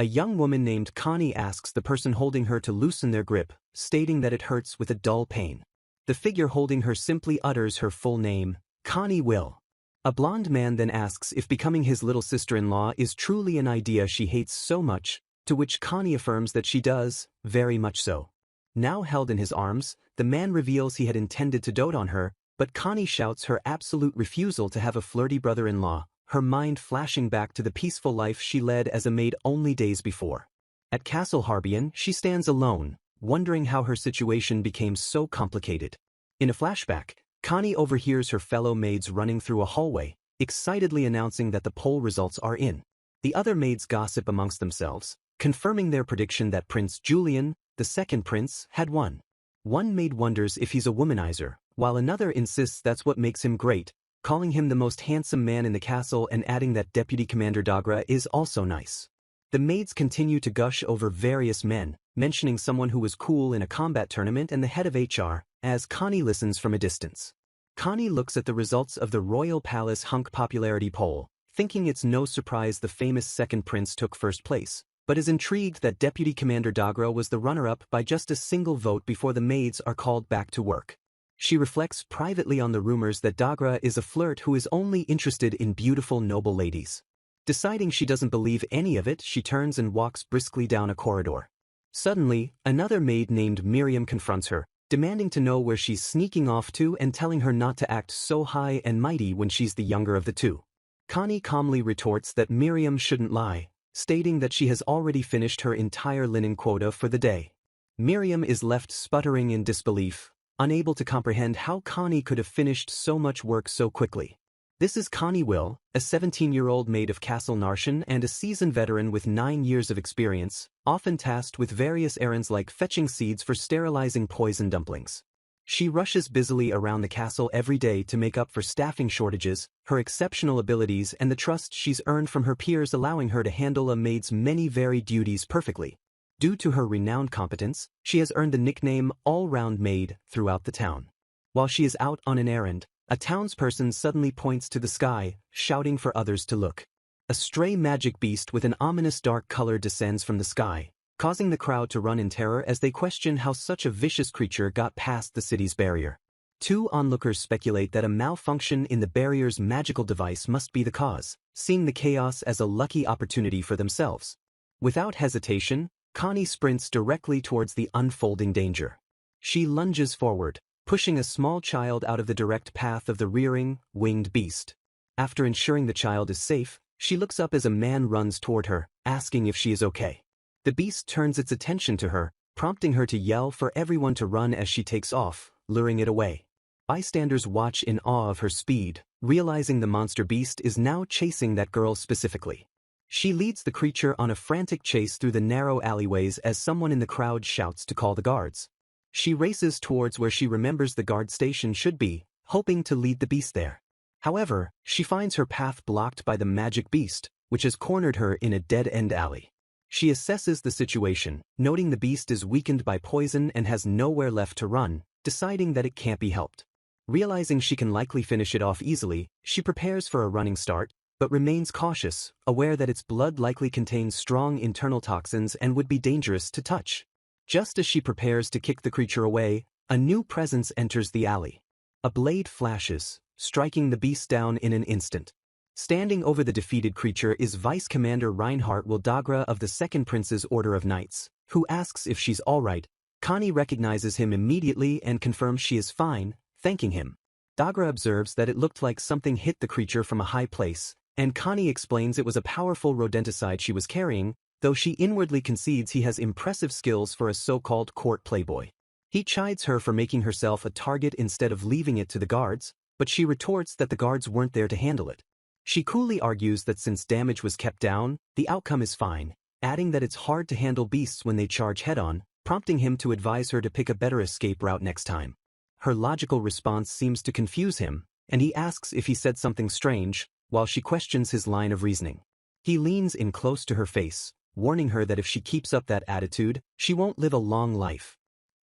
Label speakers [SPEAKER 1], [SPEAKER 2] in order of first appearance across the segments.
[SPEAKER 1] A young woman named Connie asks the person holding her to loosen their grip, stating that it hurts with a dull pain. The figure holding her simply utters her full name, Connie Will. A blonde man then asks if becoming his little sister-in-law is truly an idea she hates so much, to which Connie affirms that she does, very much so. Now held in his arms, the man reveals he had intended to dote on her, but Connie shouts her absolute refusal to have a flirty brother-in-law, her mind flashing back to the peaceful life she led as a maid only days before. At Castle Harbian, she stands alone, wondering how her situation became so complicated. In a flashback, Connie overhears her fellow maids running through a hallway, excitedly announcing that the poll results are in. The other maids gossip amongst themselves, confirming their prediction that Prince Julian, the second prince, had won. One maid wonders if he's a womanizer, while another insists that's what makes him great, calling him the most handsome man in the castle and adding that Deputy Commander Dagra is also nice. The maids continue to gush over various men, mentioning someone who was cool in a combat tournament and the head of HR, as Connie listens from a distance. Connie looks at the results of the Royal Palace Hunk popularity poll, thinking it's no surprise the famous second prince took first place, but is intrigued that Deputy Commander Dagra was the runner-up by just a single vote before the maids are called back to work. She reflects privately on the rumors that Dagra is a flirt who is only interested in beautiful noble ladies. Deciding she doesn't believe any of it, she turns and walks briskly down a corridor. Suddenly, another maid named Miriam confronts her, demanding to know where she's sneaking off to and telling her not to act so high and mighty when she's the younger of the two. Connie calmly retorts that Miriam shouldn't lie, stating that she has already finished her entire linen quota for the day. Miriam is left sputtering in disbelief, unable to comprehend how Connie could have finished so much work so quickly. This is Connie Will, a 17-year-old maid of Castle Narshan and a seasoned veteran with 9 years of experience, often tasked with various errands like fetching seeds for sterilizing poison dumplings. She rushes busily around the castle every day to make up for staffing shortages, her exceptional abilities and the trust she's earned from her peers allowing her to handle a maid's many varied duties perfectly. Due to her renowned competence, she has earned the nickname All-Round Maid throughout the town. While she is out on an errand, a townsperson suddenly points to the sky, shouting for others to look. A stray magic beast with an ominous dark color descends from the sky, causing the crowd to run in terror as they question how such a vicious creature got past the city's barrier. Two onlookers speculate that a malfunction in the barrier's magical device must be the cause, seeing the chaos as a lucky opportunity for themselves. Without hesitation, Connie sprints directly towards the unfolding danger. She lunges forward, pushing a small child out of the direct path of the rearing, winged beast. After ensuring the child is safe, she looks up as a man runs toward her, asking if she is okay. The beast turns its attention to her, prompting her to yell for everyone to run as she takes off, luring it away. Bystanders watch in awe of her speed, realizing the monster beast is now chasing that girl specifically. She leads the creature on a frantic chase through the narrow alleyways as someone in the crowd shouts to call the guards. She races towards where she remembers the guard station should be, hoping to lead the beast there. However, she finds her path blocked by the magic beast, which has cornered her in a dead-end alley. She assesses the situation, noting the beast is weakened by poison and has nowhere left to run, deciding that it can't be helped. Realizing she can likely finish it off easily, she prepares for a running start, but remains cautious, aware that its blood likely contains strong internal toxins and would be dangerous to touch. Just as she prepares to kick the creature away, a new presence enters the alley. A blade flashes, striking the beast down in an instant. Standing over the defeated creature is Vice Commander Reinhardt Wildagra of the Second Prince's Order of Knights, who asks if she's alright. Connie recognizes him immediately and confirms she is fine, thanking him. Dagra observes that it looked like something hit the creature from a high place, and Connie explains it was a powerful rodenticide she was carrying, though she inwardly concedes he has impressive skills for a so-called court playboy. He chides her for making herself a target instead of leaving it to the guards, but she retorts that the guards weren't there to handle it. She coolly argues that since damage was kept down, the outcome is fine, adding that it's hard to handle beasts when they charge head-on, prompting him to advise her to pick a better escape route next time. Her logical response seems to confuse him, and he asks if he said something strange, while she questions his line of reasoning. He leans in close to her face, warning her that if she keeps up that attitude, she won't live a long life.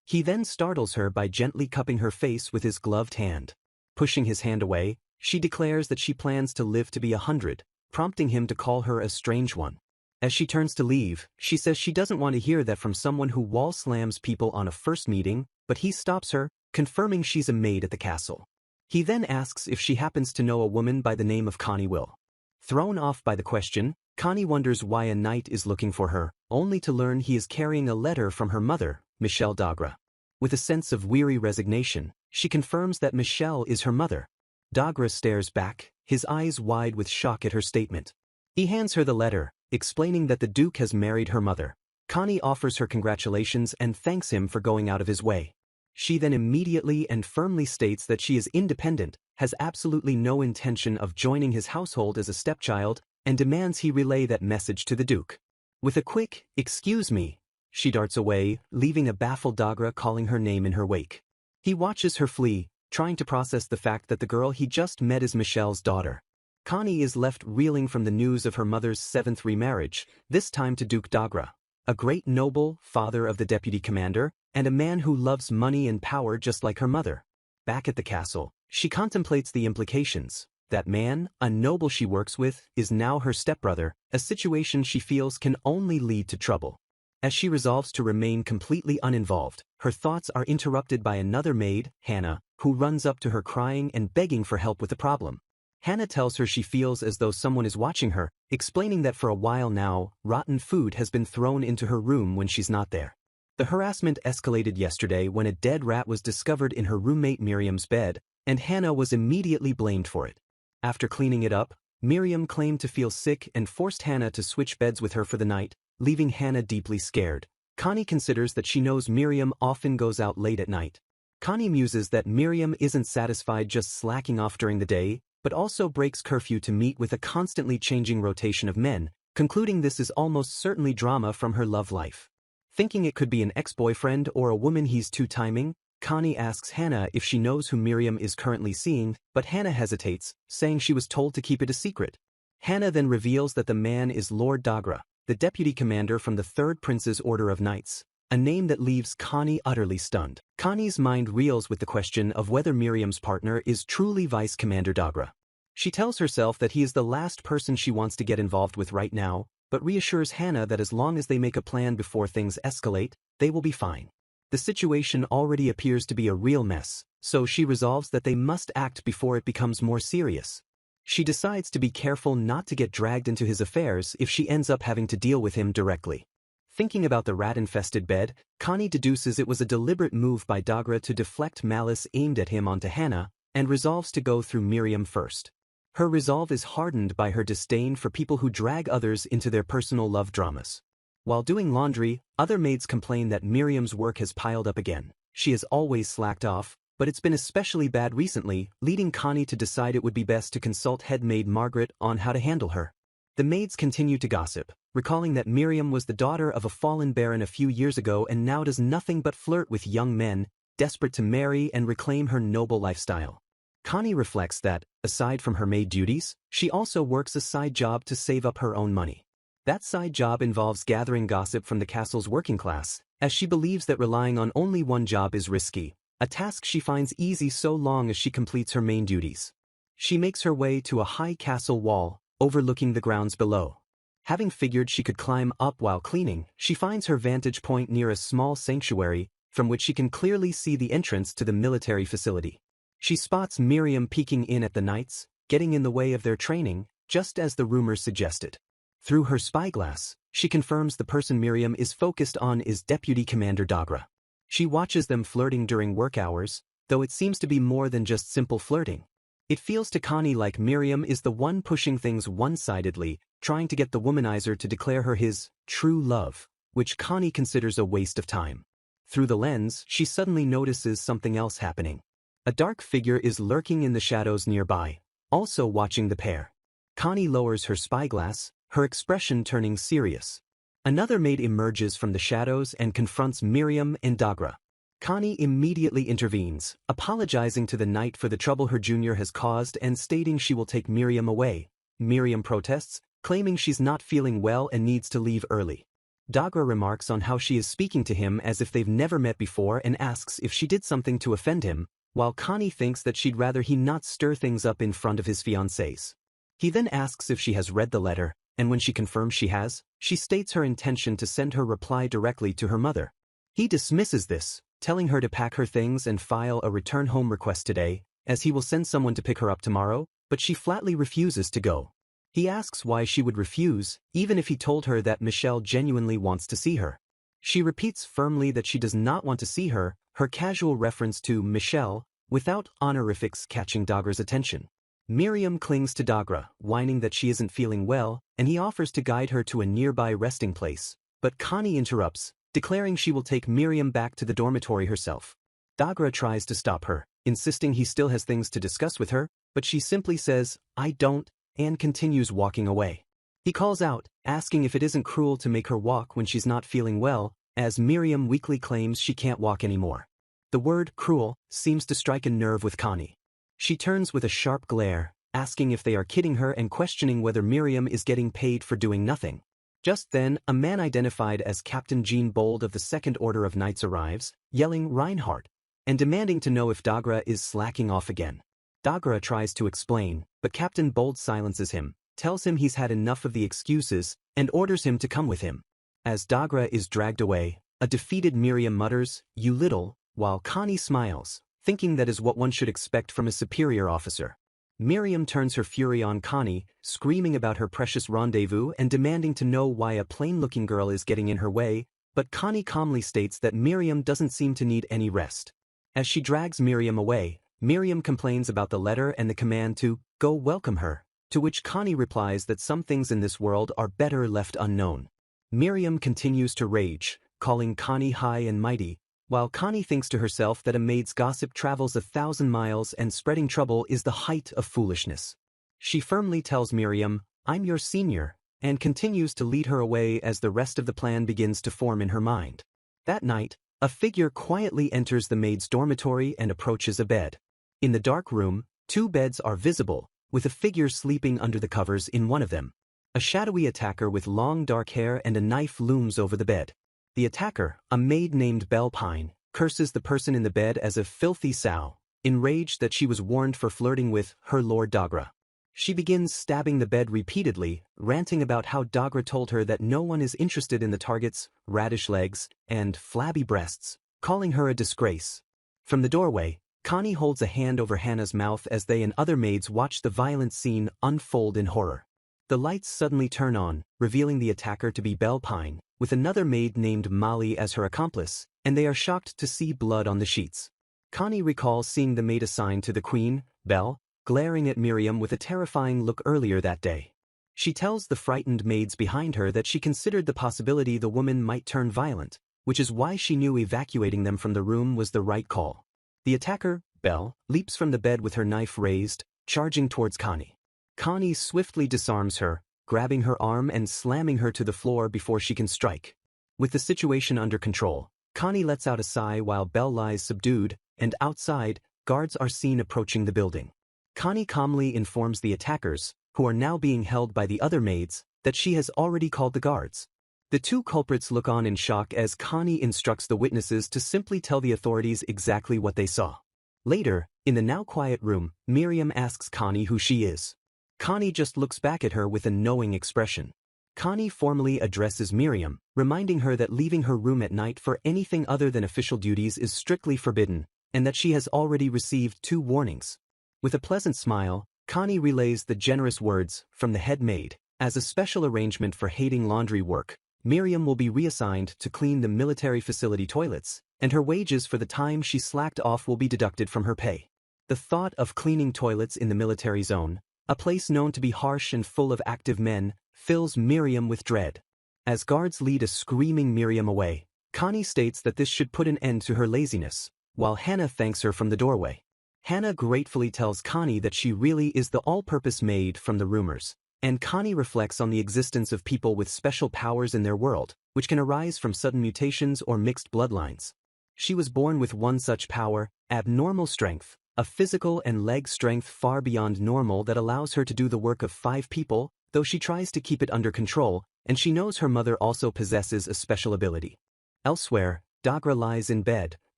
[SPEAKER 1] He then startles her by gently cupping her face with his gloved hand. Pushing his hand away, she declares that she plans to live to be 100, prompting him to call her a strange one. As she turns to leave, she says she doesn't want to hear that from someone who wall slams people on a first meeting, but he stops her, confirming she's a maid at the castle. He then asks if she happens to know a woman by the name of Connie Will. Thrown off by the question, Connie wonders why a knight is looking for her, only to learn he is carrying a letter from her mother, Michelle Dagra. With a sense of weary resignation, she confirms that Michelle is her mother. Dagra stares back, his eyes wide with shock at her statement. He hands her the letter, explaining that the Duke has married her mother. Connie offers her congratulations and thanks him for going out of his way. She then immediately and firmly states that she is independent, has absolutely no intention of joining his household as a stepchild, and demands he relay that message to the Duke. With a quick, "Excuse me," she darts away, leaving a baffled Dagra calling her name in her wake. He watches her flee, trying to process the fact that the girl he just met is Michelle's daughter. Connie is left reeling from the news of her mother's 7th remarriage, this time to Duke Dagra, a great noble, father of the deputy commander, and a man who loves money and power just like her mother. Back at the castle, she contemplates the implications. That man, a noble she works with, is now her stepbrother, a situation she feels can only lead to trouble. As she resolves to remain completely uninvolved, her thoughts are interrupted by another maid, Hannah, who runs up to her crying and begging for help with the problem. Hannah tells her she feels as though someone is watching her, explaining that for a while now, rotten food has been thrown into her room when she's not there. The harassment escalated yesterday when a dead rat was discovered in her roommate Miriam's bed, and Hannah was immediately blamed for it. After cleaning it up, Miriam claimed to feel sick and forced Hannah to switch beds with her for the night, leaving Hannah deeply scared. Connie considers that she knows Miriam often goes out late at night. Connie muses that Miriam isn't satisfied just slacking off during the day, but also breaks curfew to meet with a constantly changing rotation of men, concluding this is almost certainly drama from her love life. Thinking it could be an ex-boyfriend or a woman he's two-timing, Connie asks Hannah if she knows who Miriam is currently seeing, but Hannah hesitates, saying she was told to keep it a secret. Hannah then reveals that the man is Lord Dagra, the deputy commander from the 3rd Prince's Order of Knights, a name that leaves Connie utterly stunned. Connie's mind reels with the question of whether Miriam's partner is truly Vice Commander Dagra. She tells herself that he is the last person she wants to get involved with right now, but reassures Hannah that as long as they make a plan before things escalate, they will be fine. The situation already appears to be a real mess, so she resolves that they must act before it becomes more serious. She decides to be careful not to get dragged into his affairs if she ends up having to deal with him directly. Thinking about the rat-infested bed, Connie deduces it was a deliberate move by Dagra to deflect malice aimed at him onto Hannah, and resolves to go through Miriam first. Her resolve is hardened by her disdain for people who drag others into their personal love dramas. While doing laundry, other maids complain that Miriam's work has piled up again. She has always slacked off, but it's been especially bad recently, leading Connie to decide it would be best to consult head maid Margaret on how to handle her. The maids continue to gossip, recalling that Miriam was the daughter of a fallen baron a few years ago and now does nothing but flirt with young men, desperate to marry and reclaim her noble lifestyle. Connie reflects that, aside from her maid duties, she also works a side job to save up her own money. That side job involves gathering gossip from the castle's working class, as she believes that relying on only one job is risky, a task she finds easy so long as she completes her main duties. She makes her way to a high castle wall, overlooking the grounds below. Having figured she could climb up while cleaning, she finds her vantage point near a small sanctuary, from which she can clearly see the entrance to the military facility. She spots Miriam peeking in at the knights, getting in the way of their training, just as the rumors suggested. Through her spyglass, she confirms the person Miriam is focused on is Deputy Commander Dagra. She watches them flirting during work hours, though it seems to be more than just simple flirting. It feels to Connie like Miriam is the one pushing things one-sidedly, trying to get the womanizer to declare her his true love, which Connie considers a waste of time. Through the lens, she suddenly notices something else happening. A dark figure is lurking in the shadows nearby, also watching the pair. Connie lowers her spyglass, her expression turning serious. Another maid emerges from the shadows and confronts Miriam and Dagra. Connie immediately intervenes, apologizing to the knight for the trouble her junior has caused and stating she will take Miriam away. Miriam protests, claiming she's not feeling well and needs to leave early. Dagra remarks on how she is speaking to him as if they've never met before and asks if she did something to offend him, while Connie thinks that she'd rather he not stir things up in front of his fiancées. He then asks if she has read the letter, and when she confirms she has, she states her intention to send her reply directly to her mother. He dismisses this, telling her to pack her things and file a return home request today, as he will send someone to pick her up tomorrow, but she flatly refuses to go. He asks why she would refuse, even if he told her that Michelle genuinely wants to see her. She repeats firmly that she does not want to see her, her casual reference to Michelle, without honorifics catching Dagra's attention. Miriam clings to Dagra, whining that she isn't feeling well, and he offers to guide her to a nearby resting place, but Connie interrupts, declaring she will take Miriam back to the dormitory herself. Dagra tries to stop her, insisting he still has things to discuss with her, but she simply says, "I don't," and continues walking away. He calls out, asking if it isn't cruel to make her walk when she's not feeling well, as Miriam weakly claims she can't walk anymore. The word cruel seems to strike a nerve with Connie. She turns with a sharp glare, asking if they are kidding her and questioning whether Miriam is getting paid for doing nothing. Just then, a man identified as Captain Jean Bold of the Second Order of Knights arrives, yelling Reinhardt, and demanding to know if Dagra is slacking off again. Dagra tries to explain, but Captain Bold silences him, tells him he's had enough of the excuses, and orders him to come with him. As Dagra is dragged away, a defeated Miriam mutters, "You little," while Connie smiles, thinking that is what one should expect from a superior officer. Miriam turns her fury on Connie, screaming about her precious rendezvous and demanding to know why a plain-looking girl is getting in her way, but Connie calmly states that Miriam doesn't seem to need any rest. As she drags Miriam away, Miriam complains about the letter and the command to go welcome her, to which Connie replies that some things in this world are better left unknown. Miriam continues to rage, calling Connie high and mighty, while Connie thinks to herself that a maid's gossip travels 1,000 miles and spreading trouble is the height of foolishness. She firmly tells Miriam, "I'm your senior," and continues to lead her away as the rest of the plan begins to form in her mind. That night, a figure quietly enters the maid's dormitory and approaches a bed. In the dark room, 2 beds are visible, with a figure sleeping under the covers in one of them. A shadowy attacker with long dark hair and a knife looms over the bed. The attacker, a maid named Belle Pine, curses the person in the bed as a filthy sow, enraged that she was warned for flirting with her Lord Dagra. She begins stabbing the bed repeatedly, ranting about how Dagra told her that no one is interested in the target's radish legs and flabby breasts, calling her a disgrace. From the doorway, Connie holds a hand over Hannah's mouth as they and other maids watch the violent scene unfold in horror. The lights suddenly turn on, revealing the attacker to be Belle Pine, with another maid named Molly as her accomplice, and they are shocked to see blood on the sheets. Connie recalls seeing the maid assigned to the queen, Belle, glaring at Miriam with a terrifying look earlier that day. She tells the frightened maids behind her that she considered the possibility the woman might turn violent, which is why she knew evacuating them from the room was the right call. The attacker, Belle, leaps from the bed with her knife raised, charging towards Connie. Connie swiftly disarms her, grabbing her arm and slamming her to the floor before she can strike. With the situation under control, Connie lets out a sigh while Belle lies subdued, and outside, guards are seen approaching the building. Connie calmly informs the attackers, who are now being held by the other maids, that she has already called the guards. The 2 culprits look on in shock as Connie instructs the witnesses to simply tell the authorities exactly what they saw. Later, in the now quiet room, Miriam asks Connie who she is. Connie just looks back at her with a knowing expression. Connie formally addresses Miriam, reminding her that leaving her room at night for anything other than official duties is strictly forbidden, and that she has already received 2 warnings. With a pleasant smile, Connie relays the generous words from the head maid. As a special arrangement for hating laundry work, Miriam will be reassigned to clean the military facility toilets, and her wages for the time she slacked off will be deducted from her pay. The thought of cleaning toilets in the military zone, a place known to be harsh and full of active men, fills Miriam with dread. As guards lead a screaming Miriam away, Connie states that this should put an end to her laziness, while Hannah thanks her from the doorway. Hannah gratefully tells Connie that she really is the all-purpose maid from the rumors, and Connie reflects on the existence of people with special powers in their world, which can arise from sudden mutations or mixed bloodlines. She was born with one such power, abnormal strength, a physical and leg strength far beyond normal that allows her to do the work of 5 people, though she tries to keep it under control, and she knows her mother also possesses a special ability. Elsewhere, Dagra lies in bed,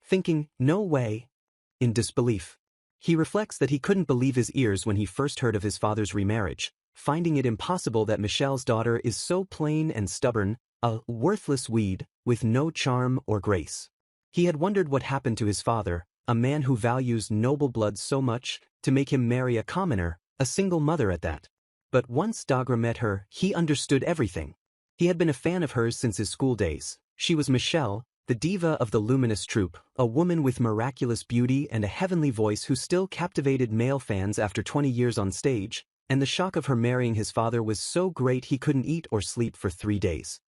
[SPEAKER 1] thinking, "No way," in disbelief. He reflects that he couldn't believe his ears when he first heard of his father's remarriage, finding it impossible that Michelle's daughter is so plain and stubborn, a worthless weed, with no charm or grace. He had wondered what happened to his father, a man who values noble blood so much, to make him marry a commoner, a single mother at that. But once Dagra met her, he understood everything. He had been a fan of hers since his school days. She was Michelle, the diva of the luminous troupe, a woman with miraculous beauty and a heavenly voice who still captivated male fans after 20 years on stage, and the shock of her marrying his father was so great he couldn't eat or sleep for 3 days.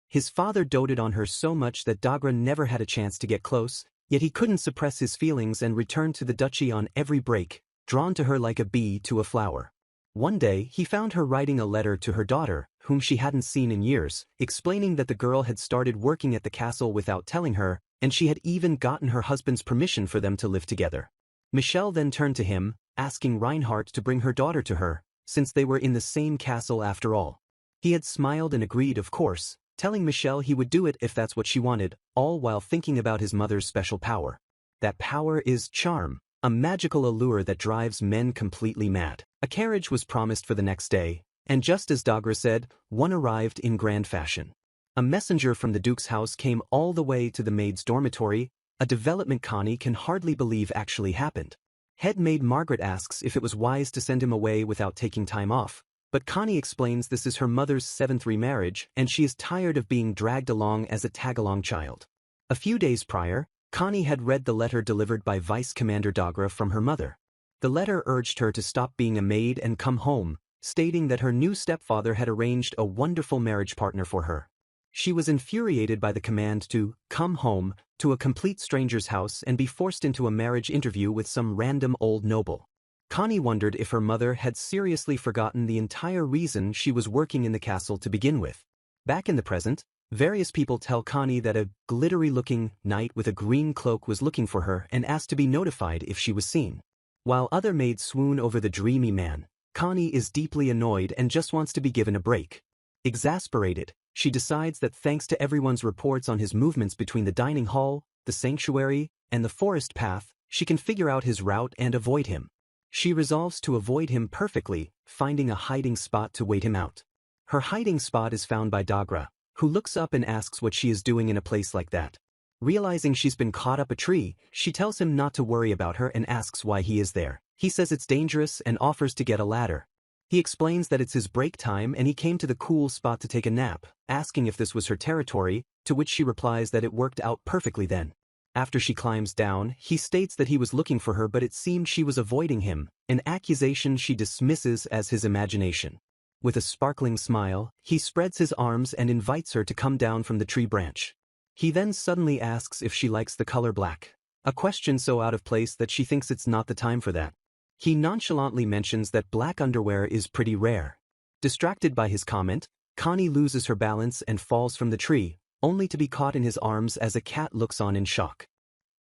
[SPEAKER 1] His father doted on her so much that Dagra never had a chance to get close, yet he couldn't suppress his feelings and returned to the duchy on every break, drawn to her like a bee to a flower. One day, he found her writing a letter to her daughter, whom she hadn't seen in years, explaining that the girl had started working at the castle without telling her, and she had even gotten her husband's permission for them to live together. Michelle then turned to him, asking Reinhardt to bring her daughter to her, since they were in the same castle after all. He had smiled and agreed, of course, telling Michelle he would do it if that's what she wanted, all while thinking about his mother's special power. That power is charm, a magical allure that drives men completely mad. A carriage was promised for the next day, and just as Dagra said, one arrived in grand fashion. A messenger from the Duke's house came all the way to the maid's dormitory, a development Connie can hardly believe actually happened. Head maid Margaret asks if it was wise to send him away without taking time off, but Connie explains this is her mother's 7th remarriage and she is tired of being dragged along as a tag-along child. A few days prior, Connie had read the letter delivered by Vice Commander Dagra from her mother. The letter urged her to stop being a maid and come home, stating that her new stepfather had arranged a wonderful marriage partner for her. She was infuriated by the command to come home to a complete stranger's house and be forced into a marriage interview with some random old noble. Connie wondered if her mother had seriously forgotten the entire reason she was working in the castle to begin with. Back in the present, various people tell Connie that a glittery-looking knight with a green cloak was looking for her and asked to be notified if she was seen. While other maids swoon over the dreamy man, Connie is deeply annoyed and just wants to be given a break. Exasperated, she decides that thanks to everyone's reports on his movements between the dining hall, the sanctuary, and the forest path, she can figure out his route and avoid him. She resolves to avoid him perfectly, finding a hiding spot to wait him out. Her hiding spot is found by Dagra, who looks up and asks what she is doing in a place like that. Realizing she's been caught up a tree, she tells him not to worry about her and asks why he is there. He says it's dangerous and offers to get a ladder. He explains that it's his break time and he came to the cool spot to take a nap, asking if this was her territory, to which she replies that it worked out perfectly then. After she climbs down, he states that he was looking for her but it seemed she was avoiding him, an accusation she dismisses as his imagination. With a sparkling smile, he spreads his arms and invites her to come down from the tree branch. He then suddenly asks if she likes the color black, a question so out of place that she thinks it's not the time for that. He nonchalantly mentions that black underwear is pretty rare. Distracted by his comment, Connie loses her balance and falls from the tree, only to be caught in his arms as a cat looks on in shock.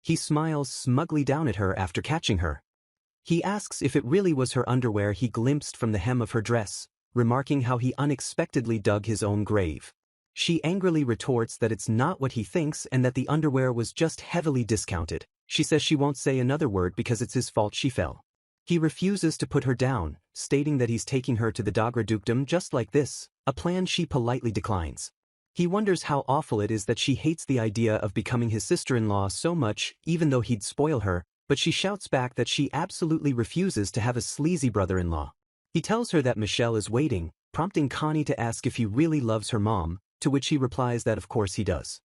[SPEAKER 1] He smiles smugly down at her after catching her. He asks if it really was her underwear he glimpsed from the hem of her dress, remarking how he unexpectedly dug his own grave. She angrily retorts that it's not what he thinks and that the underwear was just heavily discounted. She says she won't say another word because it's his fault she fell. He refuses to put her down, stating that he's taking her to the Dagra dukedom just like this, a plan she politely declines. He wonders how awful it is that she hates the idea of becoming his sister-in-law so much, even though he'd spoil her, but she shouts back that she absolutely refuses to have a sleazy brother-in-law. He tells her that Michelle is waiting, prompting Connie to ask if he really loves her mom, to which he replies that of course he does.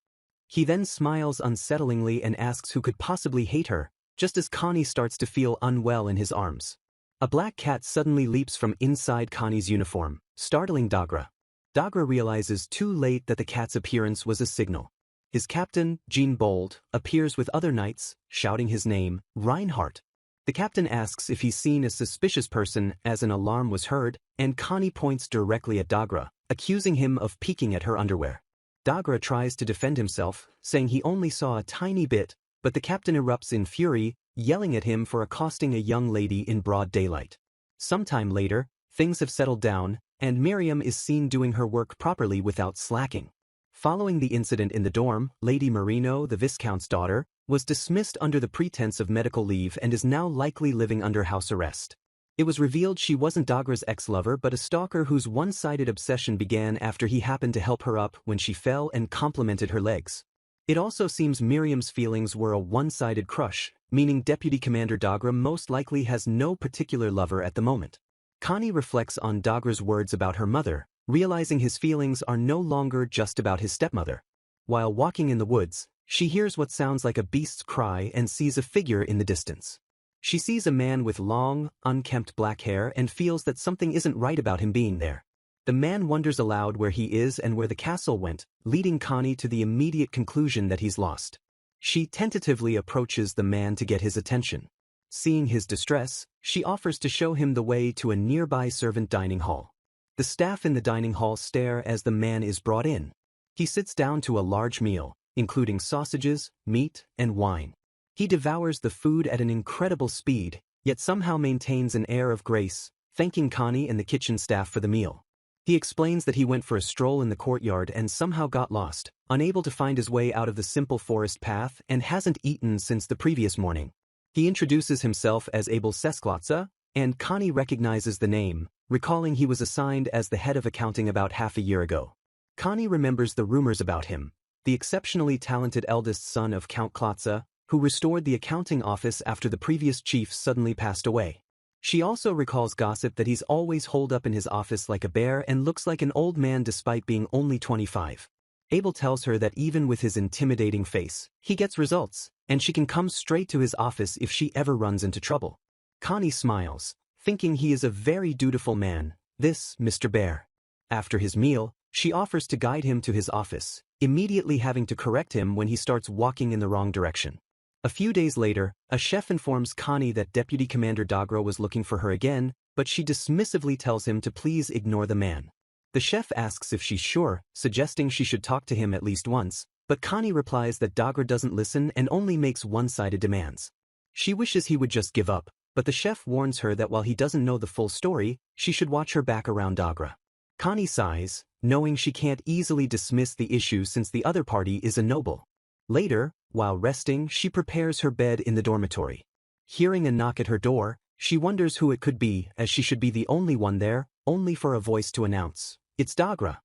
[SPEAKER 1] He then smiles unsettlingly and asks who could possibly hate her, just as Connie starts to feel unwell in his arms. A black cat suddenly leaps from inside Connie's uniform, startling Dagra. Dagra realizes too late that the cat's appearance was a signal. His captain, Jean Bold, appears with other knights, shouting his name, Reinhardt. The captain asks if he's seen a suspicious person as an alarm was heard, and Connie points directly at Dagra, accusing him of peeking at her underwear. Dagra tries to defend himself, saying he only saw a tiny bit, but the captain erupts in fury, yelling at him for accosting a young lady in broad daylight. Sometime later, things have settled down, and Miriam is seen doing her work properly without slacking. Following the incident in the dorm, Lady Marino, the Viscount's daughter, was dismissed under the pretense of medical leave and is now likely living under house arrest. It was revealed she wasn't Dagra's ex-lover but a stalker whose one-sided obsession began after he happened to help her up when she fell and complimented her legs. It also seems Miriam's feelings were a one-sided crush, meaning Deputy Commander Dagra most likely has no particular lover at the moment. Connie reflects on Dagra's words about her mother, realizing his feelings are no longer just about his stepmother. While walking in the woods, she hears what sounds like a beast's cry and sees a figure in the distance. She sees a man with long, unkempt black hair and feels that something isn't right about him being there. The man wonders aloud where he is and where the castle went, leading Connie to the immediate conclusion that he's lost. She tentatively approaches the man to get his attention. Seeing his distress, she offers to show him the way to a nearby servant dining hall. The staff in the dining hall stare as the man is brought in. He sits down to a large meal, including sausages, meat, and wine. He devours the food at an incredible speed, yet somehow maintains an air of grace, thanking Connie and the kitchen staff for the meal. He explains that he went for a stroll in the courtyard and somehow got lost, unable to find his way out of the simple forest path and hasn't eaten since the previous morning. He introduces himself as Abel Sesklotza, and Connie recognizes the name, recalling he was assigned as the head of accounting about half a year ago. Connie remembers the rumors about him, the exceptionally talented eldest son of Count Klotza, who restored the accounting office after the previous chief suddenly passed away. She also recalls gossip that he's always holed up in his office like a bear and looks like an old man despite being only 25. Abel tells her that even with his intimidating face, he gets results, and she can come straight to his office if she ever runs into trouble. Connie smiles, thinking he is a very dutiful man, this Mr. Bear. After his meal, she offers to guide him to his office, immediately having to correct him when he starts walking in the wrong direction. A few days later, a chef informs Connie that Deputy Commander Dagra was looking for her again, but she dismissively tells him to please ignore the man. The chef asks if she's sure, suggesting she should talk to him at least once, but Connie replies that Dagra doesn't listen and only makes one-sided demands. She wishes he would just give up, but the chef warns her that while he doesn't know the full story, she should watch her back around Dagra. Connie sighs, knowing she can't easily dismiss the issue since the other party is a noble. Later, while resting, she prepares her bed in the dormitory. Hearing a knock at her door, she wonders who it could be, as she should be the only one there, only for a voice to announce, "It's Dagra."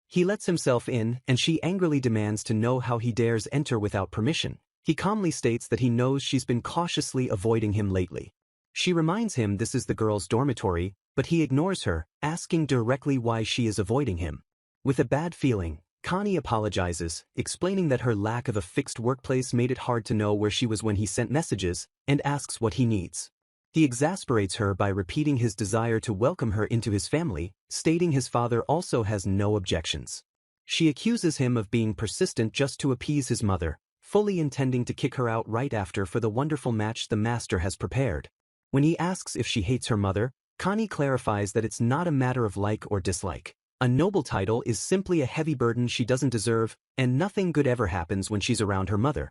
[SPEAKER 1] He lets himself in, and she angrily demands to know how he dares enter without permission. He calmly states that he knows she's been cautiously avoiding him lately. She reminds him this is the girls' dormitory, but he ignores her, asking directly why she is avoiding him. With a bad feeling, Connie apologizes, explaining that her lack of a fixed workplace made it hard to know where she was when he sent messages, and asks what he needs. He exasperates her by repeating his desire to welcome her into his family, stating his father also has no objections. She accuses him of being persistent just to appease his mother, fully intending to kick her out right after for the wonderful match the master has prepared. When he asks if she hates her mother, Connie clarifies that it's not a matter of like or dislike. A noble title is simply a heavy burden she doesn't deserve, and nothing good ever happens when she's around her mother.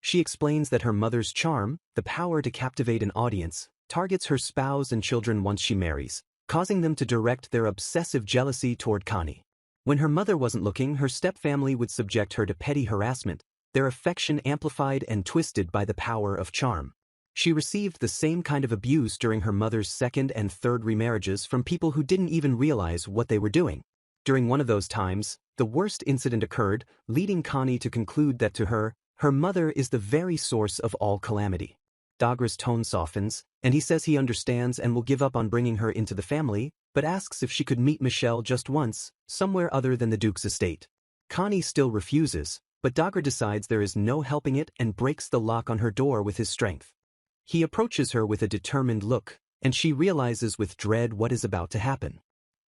[SPEAKER 1] She explains that her mother's charm, the power to captivate an audience, targets her spouse and children once she marries, causing them to direct their obsessive jealousy toward Connie. When her mother wasn't looking, her stepfamily would subject her to petty harassment, their affection amplified and twisted by the power of charm. She received the same kind of abuse during her mother's second and third remarriages from people who didn't even realize what they were doing. During one of those times, the worst incident occurred, leading Connie to conclude that to her, her mother is the very source of all calamity. Dagra's tone softens, and he says he understands and will give up on bringing her into the family, but asks if she could meet Michelle just once, somewhere other than the Duke's estate. Connie still refuses, but Dagra decides there is no helping it and breaks the lock on her door with his strength. He approaches her with a determined look, and she realizes with dread what is about to happen.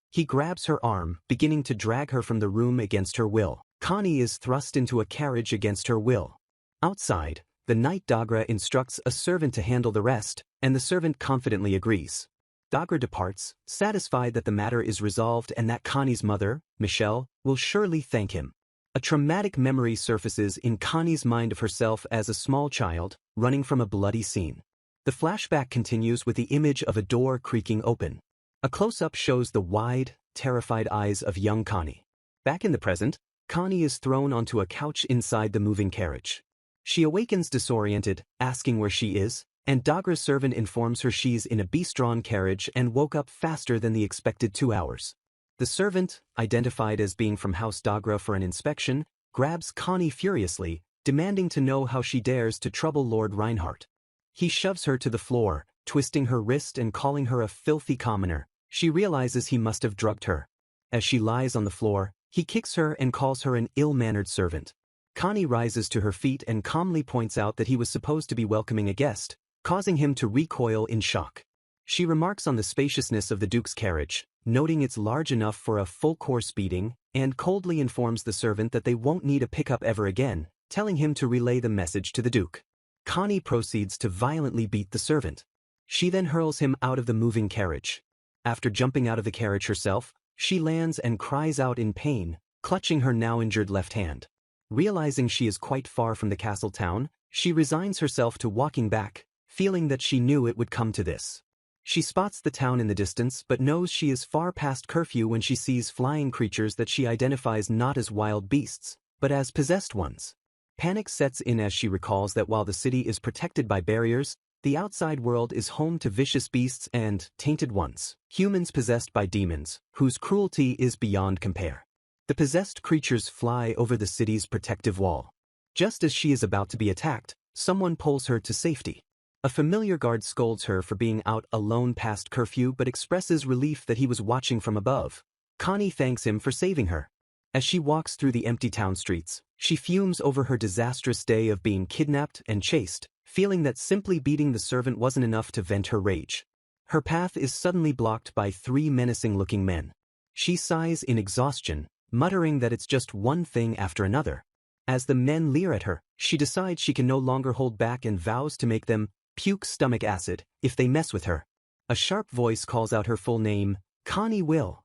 [SPEAKER 1] He grabs her arm, beginning to drag her from the room against her will. Connie is thrust into a carriage against her will. Outside, the night Dagra instructs a servant to handle the rest, and the servant confidently agrees. Dagra departs, satisfied that the matter is resolved and that Connie's mother, Michelle, will surely thank him. A traumatic memory surfaces in Connie's mind of herself as a small child, running from a bloody scene. The flashback continues with the image of a door creaking open. A close-up shows the wide, terrified eyes of young Connie. Back in the present, Connie is thrown onto a couch inside the moving carriage. She awakens disoriented, asking where she is, And Dagra's servant informs her she's in a beast-drawn carriage and woke up faster than the expected 2 hours. The servant, identified as being from House Dagra for an inspection, grabs Connie furiously, demanding to know how she dares to trouble Lord Reinhardt. He shoves her to the floor, twisting her wrist and calling her a filthy commoner. She realizes he must have drugged her. As she lies on the floor, he kicks her and calls her an ill-mannered servant. Connie rises to her feet and calmly points out that he was supposed to be welcoming a guest, causing him to recoil in shock. She remarks on the spaciousness of the Duke's carriage, noting it's large enough for a full-course beating, and coldly informs the servant that they won't need a pickup ever again, telling him to relay the message to the Duke. Connie proceeds to violently beat the servant. She then hurls him out of the moving carriage. After jumping out of the carriage herself, she lands and cries out in pain, clutching her now injured left hand. Realizing she is quite far from the castle town, she resigns herself to walking back, feeling that she knew it would come to this. She spots the town in the distance but knows she is far past curfew when she sees flying creatures that she identifies not as wild beasts, but as possessed ones. Panic sets in as she recalls that while the city is protected by barriers, the outside world is home to vicious beasts and tainted ones, humans possessed by demons, whose cruelty is beyond compare. The possessed creatures fly over the city's protective wall. Just as she is about to be attacked, someone pulls her to safety. A familiar guard scolds her for being out alone past curfew but expresses relief that he was watching from above. Connie thanks him for saving her. As she walks through the empty town streets, she fumes over her disastrous day of being kidnapped and chased, feeling that simply beating the servant wasn't enough to vent her rage. Her path is suddenly blocked by 3 menacing-looking men. She sighs in exhaustion, muttering that it's just one thing after another. As the men leer at her, she decides she can no longer hold back and vows to make them puke stomach acid if they mess with her. A sharp voice calls out her full name, Connie Will.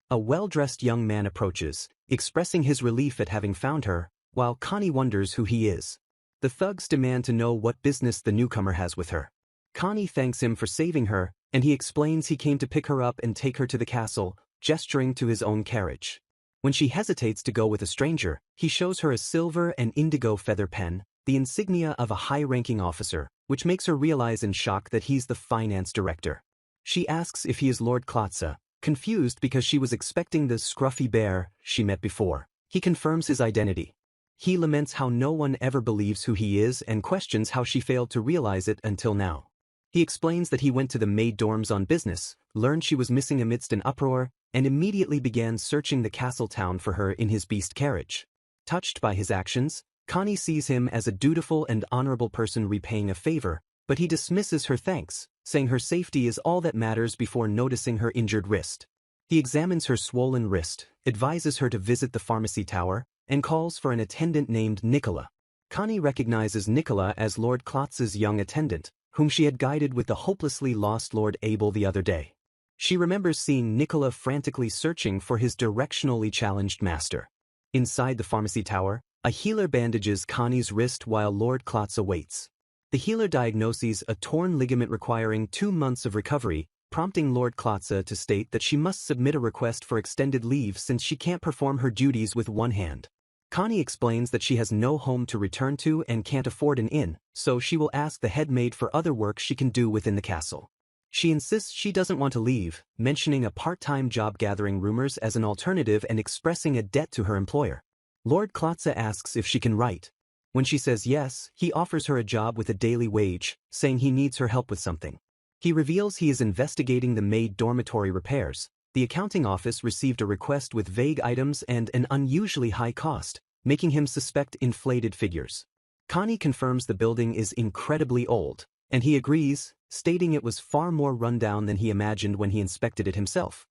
[SPEAKER 1] A well-dressed young man approaches, expressing his relief at having found her, while Connie wonders who he is. The thugs demand to know what business the newcomer has with her. Connie thanks him for saving her, and he explains he came to pick her up and take her to the castle, gesturing to his own carriage. When she hesitates to go with a stranger, he shows her a silver and indigo feather pen, the insignia of a high-ranking officer, which makes her realize in shock that he's the finance director. She asks if he is Lord Klotza, confused because she was expecting the scruffy bear she met before. He confirms his identity. He laments how no one ever believes who he is and questions how she failed to realize it until now. He explains that he went to the Maid dorms on business, learned she was missing amidst an uproar, and immediately began searching the castle town for her in his beast carriage. Touched by his actions, Connie sees him as a dutiful and honorable person repaying a favor, but he dismisses her thanks, saying her safety is all that matters before noticing her injured wrist. He examines her swollen wrist, advises her to visit the pharmacy tower, and calls for an attendant named Nicola. Connie recognizes Nicola as Lord Klotza's young attendant, whom she had guided with the hopelessly lost Lord Abel the other day. She remembers seeing Nicola frantically searching for his directionally challenged master. Inside the pharmacy tower, a healer bandages Connie's wrist while Lord Klotza waits. The healer diagnoses a torn ligament requiring 2 months of recovery, prompting Lord Klotza to state that she must submit a request for extended leave since she can't perform her duties with one hand. Connie explains that she has no home to return to and can't afford an inn, so she will ask the head maid for other work she can do within the castle. She insists she doesn't want to leave, mentioning a part-time job gathering rumors as an alternative and expressing a debt to her employer. Lord Klotza asks if she can write. When she says yes, he offers her a job with a daily wage, saying he needs her help with something. He reveals he is investigating the Maid dormitory repairs. The accounting office received a request with vague items and an unusually high cost, making him suspect inflated figures. Connie confirms the building is incredibly old, and he agrees, stating it was far more rundown than he imagined when he inspected it himself.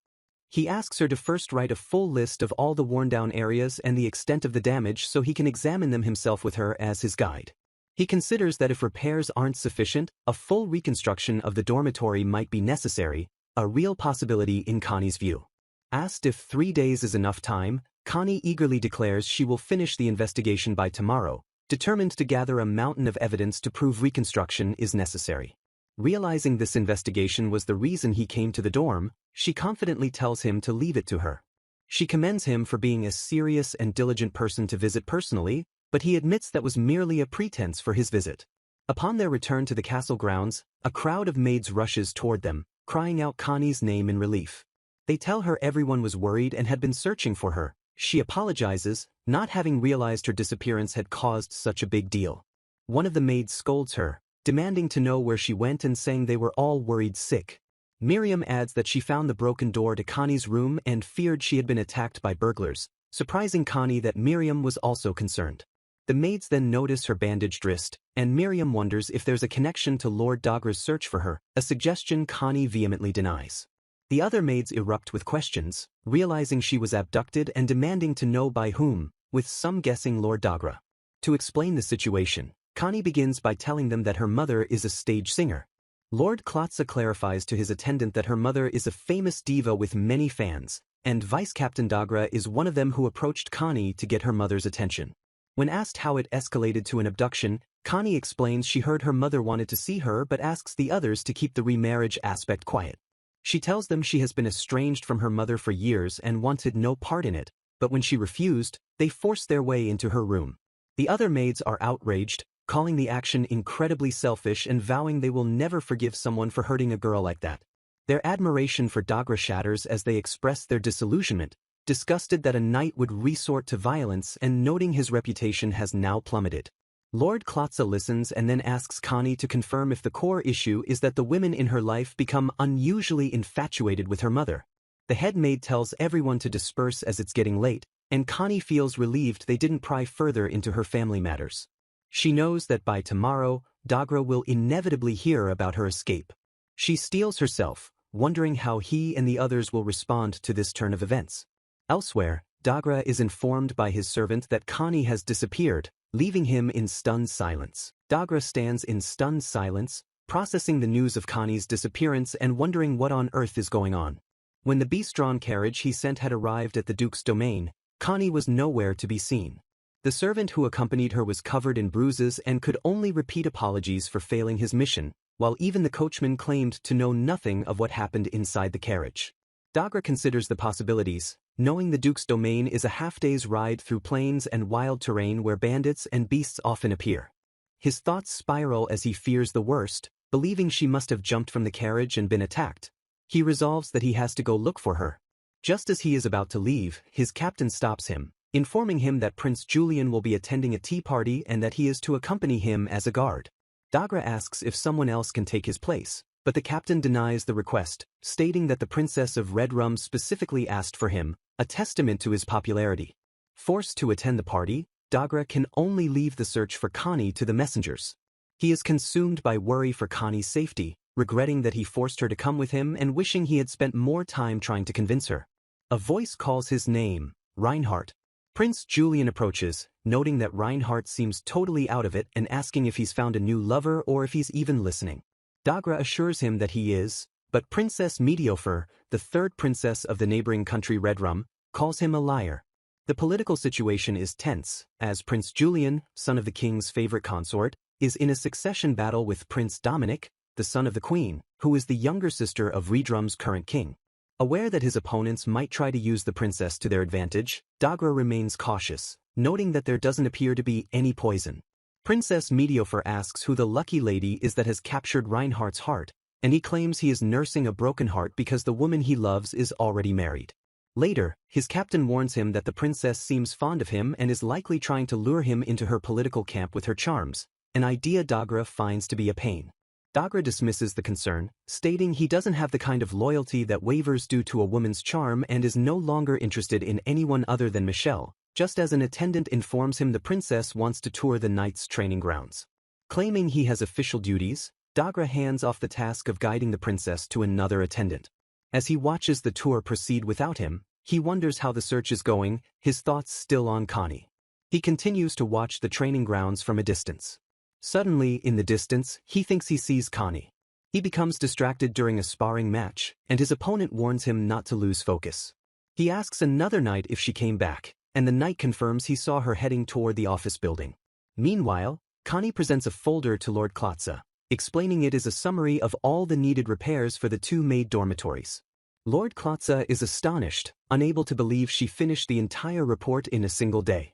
[SPEAKER 1] He asks her to first write a full list of all the worn-down areas and the extent of the damage so he can examine them himself with her as his guide. He considers that if repairs aren't sufficient, a full reconstruction of the dormitory might be necessary, a real possibility in Connie's view. Asked if 3 days is enough time, Connie eagerly declares she will finish the investigation by tomorrow, determined to gather a mountain of evidence to prove reconstruction is necessary. Realizing this investigation was the reason he came to the dorm, she confidently tells him to leave it to her. She commends him for being a serious and diligent person to visit personally, but he admits that was merely a pretense for his visit. Upon their return to the castle grounds, a crowd of maids rushes toward them, crying out Connie's name in relief. They tell her everyone was worried and had been searching for her. She apologizes, not having realized her disappearance had caused such a big deal. One of the maids scolds her, demanding to know where she went and saying they were all worried sick. Miriam adds that she found the broken door to Connie's room and feared she had been attacked by burglars, surprising Connie that Miriam was also concerned. The maids then notice her bandaged wrist, and Miriam wonders if there's a connection to Lord Dogra's search for her, a suggestion Connie vehemently denies. The other maids erupt with questions, realizing she was abducted and demanding to know by whom, with some guessing Lord Dogra. To explain the situation, Connie begins by telling them that her mother is a stage singer. Lord Klotza clarifies to his attendant that her mother is a famous diva with many fans, and Vice Captain Dogra is one of them who approached Connie to get her mother's attention. When asked how it escalated to an abduction, Connie explains she heard her mother wanted to see her but asks the others to keep the remarriage aspect quiet. She tells them she has been estranged from her mother for years and wanted no part in it, but when she refused, they forced their way into her room. The other maids are outraged, calling the action incredibly selfish and vowing they will never forgive someone for hurting a girl like that. Their admiration for Dogra shatters as they express their disillusionment, disgusted that a knight would resort to violence and noting his reputation has now plummeted. Lord Klotza listens and then asks Connie to confirm if the core issue is that the women in her life become unusually infatuated with her mother. The head maid tells everyone to disperse as it's getting late, and Connie feels relieved they didn't pry further into her family matters. She knows that by tomorrow, Dogra will inevitably hear about her escape. She steels herself, wondering how he and the others will respond to this turn of events. Elsewhere, Dogra is informed by his servant that Connie has disappeared, leaving him in stunned silence. Dogra stands in stunned silence, processing the news of Connie's disappearance and wondering what on earth is going on. When the beast-drawn carriage he sent had arrived at the Duke's domain, Connie was nowhere to be seen. The servant who accompanied her was covered in bruises and could only repeat apologies for failing his mission, while even the coachman claimed to know nothing of what happened inside the carriage. Dogra considers the possibilities, knowing the Duke's domain is a half-day's ride through plains and wild terrain where bandits and beasts often appear. His thoughts spiral as he fears the worst, believing she must have jumped from the carriage and been attacked. He resolves that he has to go look for her. Just as he is about to leave, his captain stops him, informing him that Prince Julian will be attending a tea party and that he is to accompany him as a guard. Dogra asks if someone else can take his place, but the captain denies the request, stating that the Princess of Red Rum specifically asked for him, a testament to his popularity. Forced to attend the party, Dogra can only leave the search for Connie to the messengers. He is consumed by worry for Connie's safety, regretting that he forced her to come with him and wishing he had spent more time trying to convince her. A voice calls his name, Reinhardt. Prince Julian approaches, noting that Reinhardt seems totally out of it and asking if he's found a new lover or if he's even listening. Dogra assures him that he is, but Princess Mediofer, the third princess of the neighboring country Red Rum, calls him a liar. The political situation is tense, as Prince Julian, son of the king's favorite consort, is in a succession battle with Prince Dominic, the son of the queen, who is the younger sister of Redrum's current king. Aware that his opponents might try to use the princess to their advantage, Dogra remains cautious, noting that there doesn't appear to be any poison. Princess Mediofer asks who the lucky lady is that has captured Reinhardt's heart, and he claims he is nursing a broken heart because the woman he loves is already married. Later, his captain warns him that the princess seems fond of him and is likely trying to lure him into her political camp with her charms, an idea Dogra finds to be a pain. Dogra dismisses the concern, stating he doesn't have the kind of loyalty that wavers due to a woman's charm and is no longer interested in anyone other than Michelle, just as an attendant informs him the princess wants to tour the knight's training grounds. Claiming he has official duties, Dogra hands off the task of guiding the princess to another attendant. As he watches the tour proceed without him, he wonders how the search is going, his thoughts still on Connie. He continues to watch the training grounds from a distance. Suddenly, in the distance, he thinks he sees Connie. He becomes distracted during a sparring match, and his opponent warns him not to lose focus. He asks another knight if she came back, and the knight confirms he saw her heading toward the office building. Meanwhile, Connie presents a folder to Lord Klotza, explaining it is a summary of all the needed repairs for the two maid dormitories. Lord Klotza is astonished, unable to believe she finished the entire report in a single day.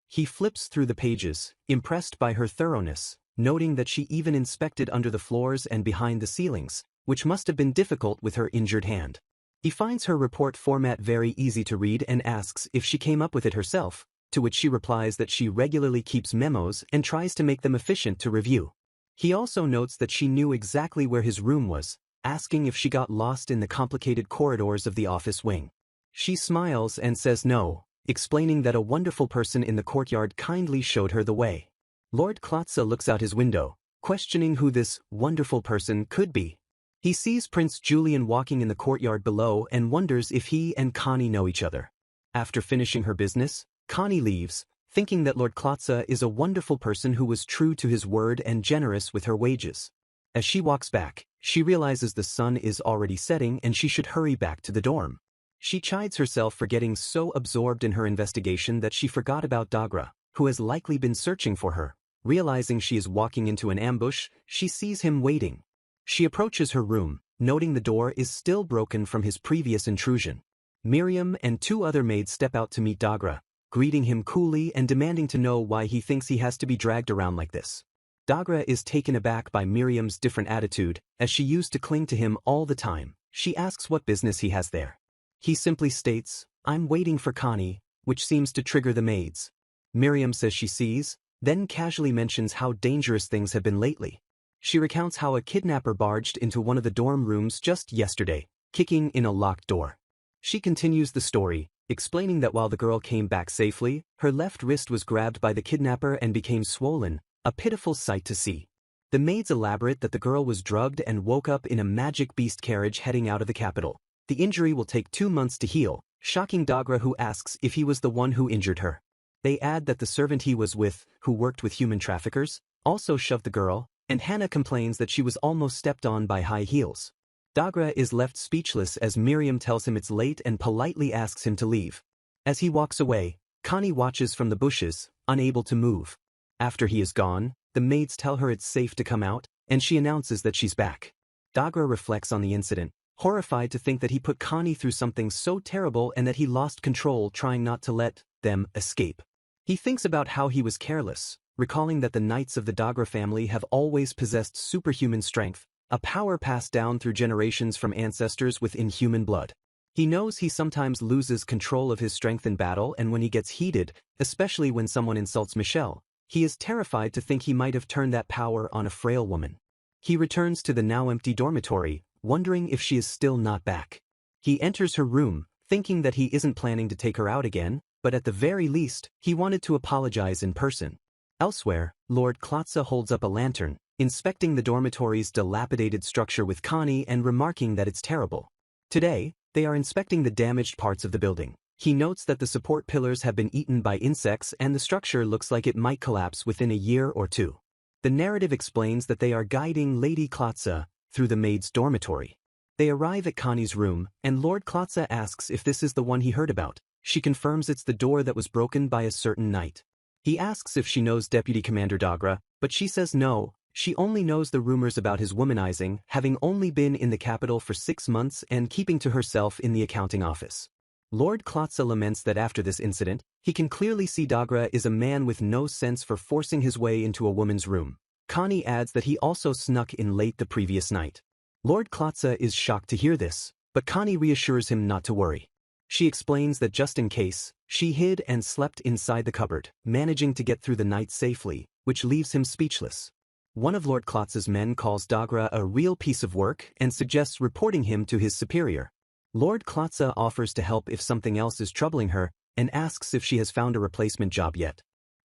[SPEAKER 1] He flips through the pages, impressed by her thoroughness, noting that she even inspected under the floors and behind the ceilings, which must have been difficult with her injured hand. He finds her report format very easy to read and asks if she came up with it herself, to which she replies that she regularly keeps memos and tries to make them efficient to review. He also notes that she knew exactly where his room was, asking if she got lost in the complicated corridors of the office wing. She smiles and says no, explaining that a wonderful person in the courtyard kindly showed her the way. Lord Klotza looks out his window, questioning who this wonderful person could be. He sees Prince Julian walking in the courtyard below and wonders if he and Connie know each other. After finishing her business, Connie leaves, thinking that Lord Klotza is a wonderful person who was true to his word and generous with her wages. As she walks back, she realizes the sun is already setting and she should hurry back to the dorm. She chides herself for getting so absorbed in her investigation that she forgot about Dagra, who has likely been searching for her. Realizing she is walking into an ambush, she sees him waiting. She approaches her room, noting the door is still broken from his previous intrusion. Miriam and 2 other maids step out to meet Dagra, greeting him coolly and demanding to know why he thinks he has to be dragged around like this. Dagra is taken aback by Miriam's different attitude, as she used to cling to him all the time. She asks what business he has there. He simply states, "I'm waiting for Connie," which seems to trigger the maids. Miriam says she sees, then casually mentions how dangerous things have been lately. She recounts how a kidnapper barged into one of the dorm rooms just yesterday, kicking in a locked door. She continues the story, explaining that while the girl came back safely, her left wrist was grabbed by the kidnapper and became swollen, a pitiful sight to see. The maids elaborate that the girl was drugged and woke up in a magic beast carriage heading out of the capital. The injury will take 2 months to heal, shocking Dagra, who asks if he was the one who injured her. They add that the servant he was with, who worked with human traffickers, also shoved the girl, and Hannah complains that she was almost stepped on by high heels. Dagra is left speechless as Miriam tells him it's late and politely asks him to leave. As he walks away, Connie watches from the bushes, unable to move. After he is gone, the maids tell her it's safe to come out, and she announces that she's back. Dagra reflects on the incident, horrified to think that he put Connie through something so terrible and that he lost control trying not to let them escape. He thinks about how he was careless, recalling that the knights of the Dagra family have always possessed superhuman strength, a power passed down through generations from ancestors with inhuman blood. He knows he sometimes loses control of his strength in battle, and when he gets heated, especially when someone insults Michelle, he is terrified to think he might have turned that power on a frail woman. He returns to the now empty dormitory, wondering if she is still not back. He enters her room, thinking that he isn't planning to take her out again, but at the very least, he wanted to apologize in person. Elsewhere, Lord Klotza holds up a lantern, inspecting the dormitory's dilapidated structure with Connie and remarking that it's terrible. Today, they are inspecting the damaged parts of the building. He notes that the support pillars have been eaten by insects and the structure looks like it might collapse within a year or 2. The narrative explains that they are guiding Lady Klotza through the maid's dormitory. They arrive at Connie's room, and Lord Klotza asks if this is the one he heard about. She confirms it's the door that was broken by a certain knight. He asks if she knows Deputy Commander Dagra, but she says no, she only knows the rumors about his womanizing, having only been in the capital for 6 months and keeping to herself in the accounting office. Lord Klotza laments that after this incident, he can clearly see Dagra is a man with no sense for forcing his way into a woman's room. Connie adds that he also snuck in late the previous night. Lord Klotza is shocked to hear this, but Connie reassures him not to worry. She explains that just in case, she hid and slept inside the cupboard, managing to get through the night safely, which leaves him speechless. One of Lord Klotza's men calls Dagra a real piece of work and suggests reporting him to his superior. Lord Klotza offers to help if something else is troubling her and asks if she has found a replacement job yet.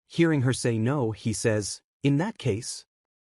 [SPEAKER 1] Hearing her say no, he says, "In that case."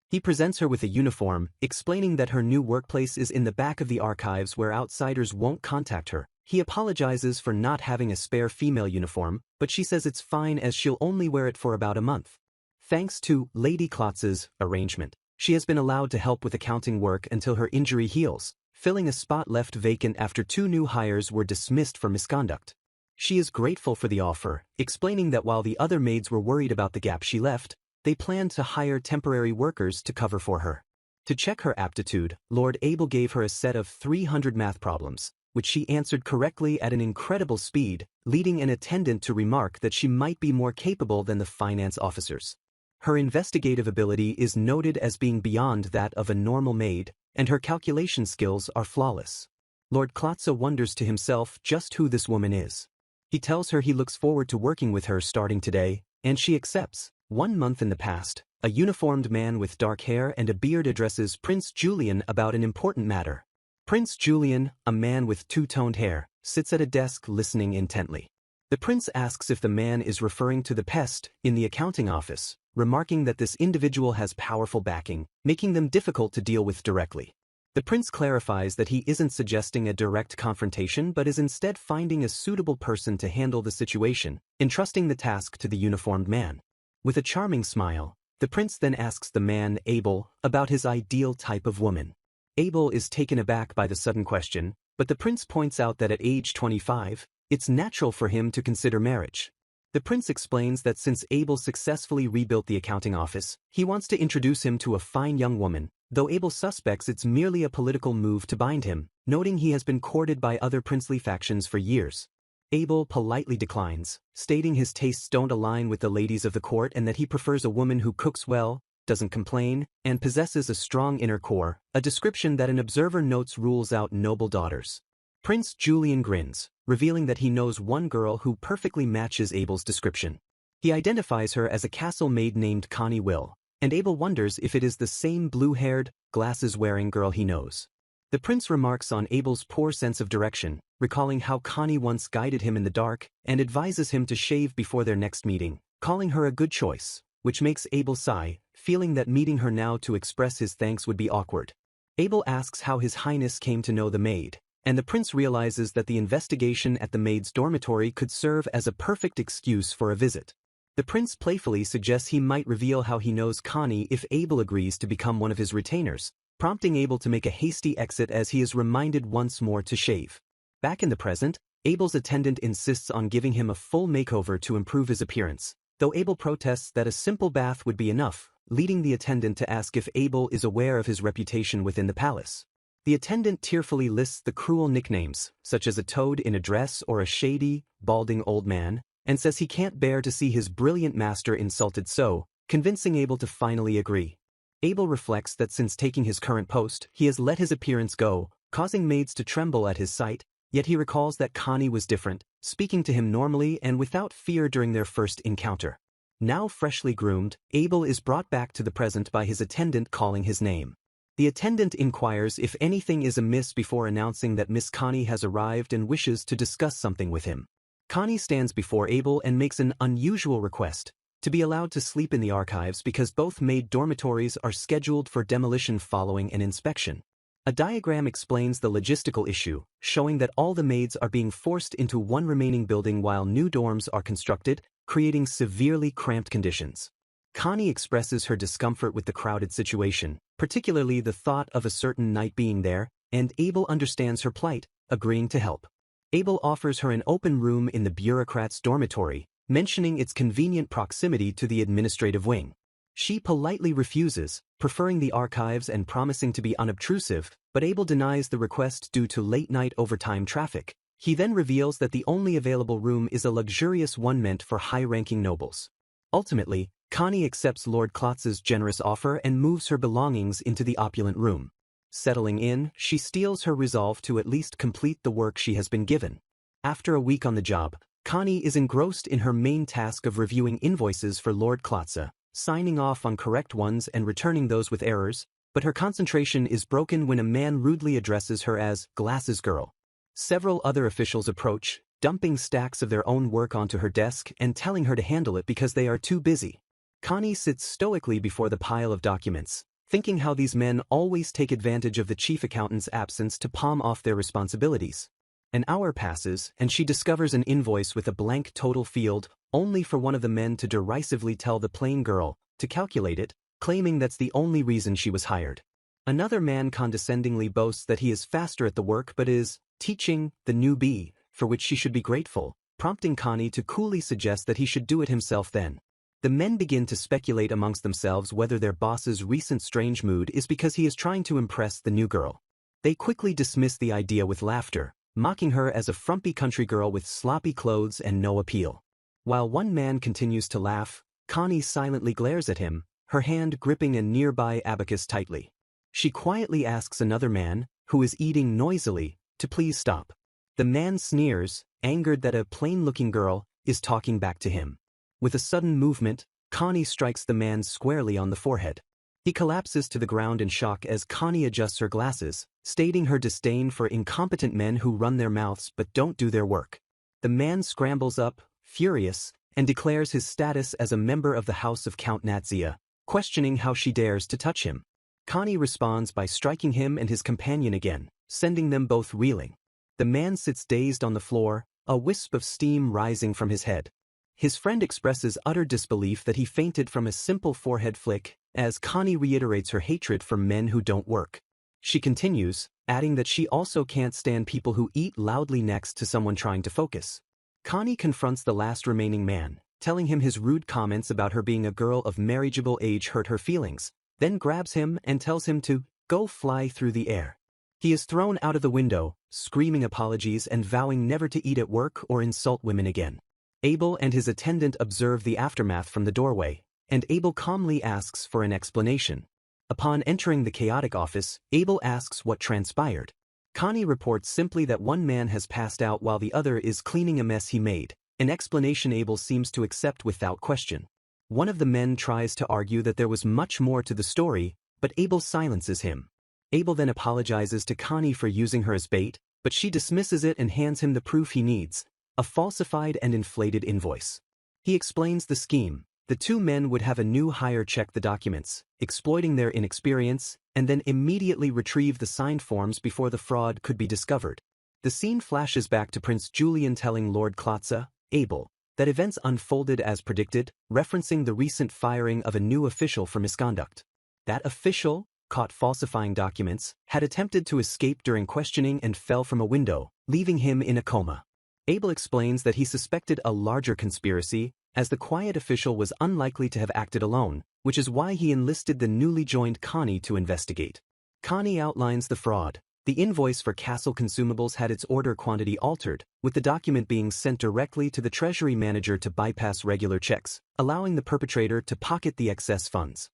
[SPEAKER 1] He presents her with a uniform, explaining that her new workplace is in the back of the archives where outsiders won't contact her. He apologizes for not having a spare female uniform, but she says it's fine as she'll only wear it for about a month. Thanks to Lady Klotza's arrangement, she has been allowed to help with accounting work until her injury heals, filling a spot left vacant after 2 new hires were dismissed for misconduct. She is grateful for the offer, explaining that while the other maids were worried about the gap she left, they planned to hire temporary workers to cover for her. To check her aptitude, Lord Abel gave her a set of 300 math problems, which she answered correctly at an incredible speed, leading an attendant to remark that she might be more capable than the finance officers. Her investigative ability is noted as being beyond that of a normal maid, and her calculation skills are flawless. Lord Klotza wonders to himself just who this woman is. He tells her he looks forward to working with her starting today, and she accepts. 1 month in the past, a uniformed man with dark hair and a beard addresses Prince Julian about an important matter. Prince Julian, a man with two-toned hair, sits at a desk listening intently. The prince asks if the man is referring to the pest in the accounting office, remarking that this individual has powerful backing, making them difficult to deal with directly. The prince clarifies that he isn't suggesting a direct confrontation but is instead finding a suitable person to handle the situation, entrusting the task to the uniformed man. With a charming smile, the prince then asks the man, Abel, about his ideal type of woman. Abel is taken aback by the sudden question, but the prince points out that at age 25, it's natural for him to consider marriage. The prince explains that since Abel successfully rebuilt the accounting office, he wants to introduce him to a fine young woman, though Abel suspects it's merely a political move to bind him, noting he has been courted by other princely factions for years. Abel politely declines, stating his tastes don't align with the ladies of the court and that he prefers a woman who cooks well, doesn't complain, and possesses a strong inner core, a description that an observer notes rules out noble daughters. Prince Julian grins, revealing that he knows one girl who perfectly matches Abel's description. He identifies her as a castle maid named Connie Will, and Abel wonders if it is the same blue-haired, glasses-wearing girl he knows. The prince remarks on Abel's poor sense of direction, recalling how Connie once guided him in the dark, and advises him to shave before their next meeting, calling her a good choice, which makes Abel sigh, feeling that meeting her now to express his thanks would be awkward. Abel asks how His Highness came to know the maid, and the prince realizes that the investigation at the maid's dormitory could serve as a perfect excuse for a visit. The prince playfully suggests he might reveal how he knows Connie if Abel agrees to become one of his retainers, prompting Abel to make a hasty exit as he is reminded once more to shave. Back in the present, Abel's attendant insists on giving him a full makeover to improve his appearance, though Abel protests that a simple bath would be enough, leading the attendant to ask if Abel is aware of his reputation within the palace. The attendant tearfully lists the cruel nicknames, such as a toad in a dress or a shady, balding old man, and says he can't bear to see his brilliant master insulted so, convincing Abel to finally agree. Abel reflects that since taking his current post, he has let his appearance go, causing maids to tremble at his sight, yet he recalls that Connie was different, speaking to him normally and without fear during their first encounter. Now freshly groomed, Abel is brought back to the present by his attendant calling his name. The attendant inquires if anything is amiss before announcing that Miss Connie has arrived and wishes to discuss something with him. Connie stands before Abel and makes an unusual request, to be allowed to sleep in the archives because both maid dormitories are scheduled for demolition following an inspection. A diagram explains the logistical issue, showing that all the maids are being forced into one remaining building while new dorms are constructed, creating severely cramped conditions. Connie expresses her discomfort with the crowded situation, particularly the thought of a certain night being there, and Abel understands her plight, agreeing to help. Abel offers her an open room in the bureaucrat's dormitory, mentioning its convenient proximity to the administrative wing. She politely refuses, preferring the archives and promising to be unobtrusive, but Abel denies the request due to late-night overtime traffic. He then reveals that the only available room is a luxurious one meant for high-ranking nobles. Ultimately, Connie accepts Lord Klotza's generous offer and moves her belongings into the opulent room. Settling in, she steels her resolve to at least complete the work she has been given. After a week on the job, Connie is engrossed in her main task of reviewing invoices for Lord Klotza, signing off on correct ones and returning those with errors, but her concentration is broken when a man rudely addresses her as Glasses Girl. Several other officials approach, dumping stacks of their own work onto her desk and telling her to handle it because they are too busy. Connie sits stoically before the pile of documents, thinking how these men always take advantage of the chief accountant's absence to palm off their responsibilities. An hour passes, and she discovers an invoice with a blank total field, only for one of the men to derisively tell the plain girl to calculate it, claiming that's the only reason she was hired. Another man condescendingly boasts that he is faster at the work but is teaching the newbie, for which she should be grateful, prompting Connie to coolly suggest that he should do it himself then. The men begin to speculate amongst themselves whether their boss's recent strange mood is because he is trying to impress the new girl. They quickly dismiss the idea with laughter, mocking her as a frumpy country girl with sloppy clothes and no appeal. While one man continues to laugh, Connie silently glares at him, her hand gripping a nearby abacus tightly. She quietly asks another man, who is eating noisily, to please stop. The man sneers, angered that a plain-looking girl is talking back to him. With a sudden movement, Connie strikes the man squarely on the forehead. He collapses to the ground in shock as Connie adjusts her glasses, stating her disdain for incompetent men who run their mouths but don't do their work. The man scrambles up, furious, and declares his status as a member of the House of Count Natzia, questioning how she dares to touch him. Connie responds by striking him and his companion again, sending them both reeling. The man sits dazed on the floor, a wisp of steam rising from his head. His friend expresses utter disbelief that he fainted from a simple forehead flick, as Connie reiterates her hatred for men who don't work. She continues, adding that she also can't stand people who eat loudly next to someone trying to focus. Connie confronts the last remaining man, telling him his rude comments about her being a girl of marriageable age hurt her feelings, then grabs him and tells him to go fly through the air. He is thrown out of the window, screaming apologies and vowing never to eat at work or insult women again. Abel and his attendant observe the aftermath from the doorway, and Abel calmly asks for an explanation. Upon entering the chaotic office, Abel asks what transpired. Connie reports simply that one man has passed out while the other is cleaning a mess he made, an explanation Abel seems to accept without question. One of the men tries to argue that there was much more to the story, but Abel silences him. Abel then apologizes to Connie for using her as bait, but she dismisses it and hands him the proof he needs, a falsified and inflated invoice. He explains the scheme. The two men would have a new hire check the documents, exploiting their inexperience, and then immediately retrieve the signed forms before the fraud could be discovered. The scene flashes back to Prince Julian telling Lord Klotza, Abel, that events unfolded as predicted, referencing the recent firing of a new official for misconduct. That official, caught falsifying documents, had attempted to escape during questioning and fell from a window, leaving him in a coma. Abel explains that he suspected a larger conspiracy, as the quiet official was unlikely to have acted alone, which is why he enlisted the newly joined Connie to investigate. Connie outlines the fraud. The invoice for castle consumables had its order quantity altered, with the document being sent directly to the treasury manager to bypass regular checks, allowing the perpetrator to pocket the excess funds.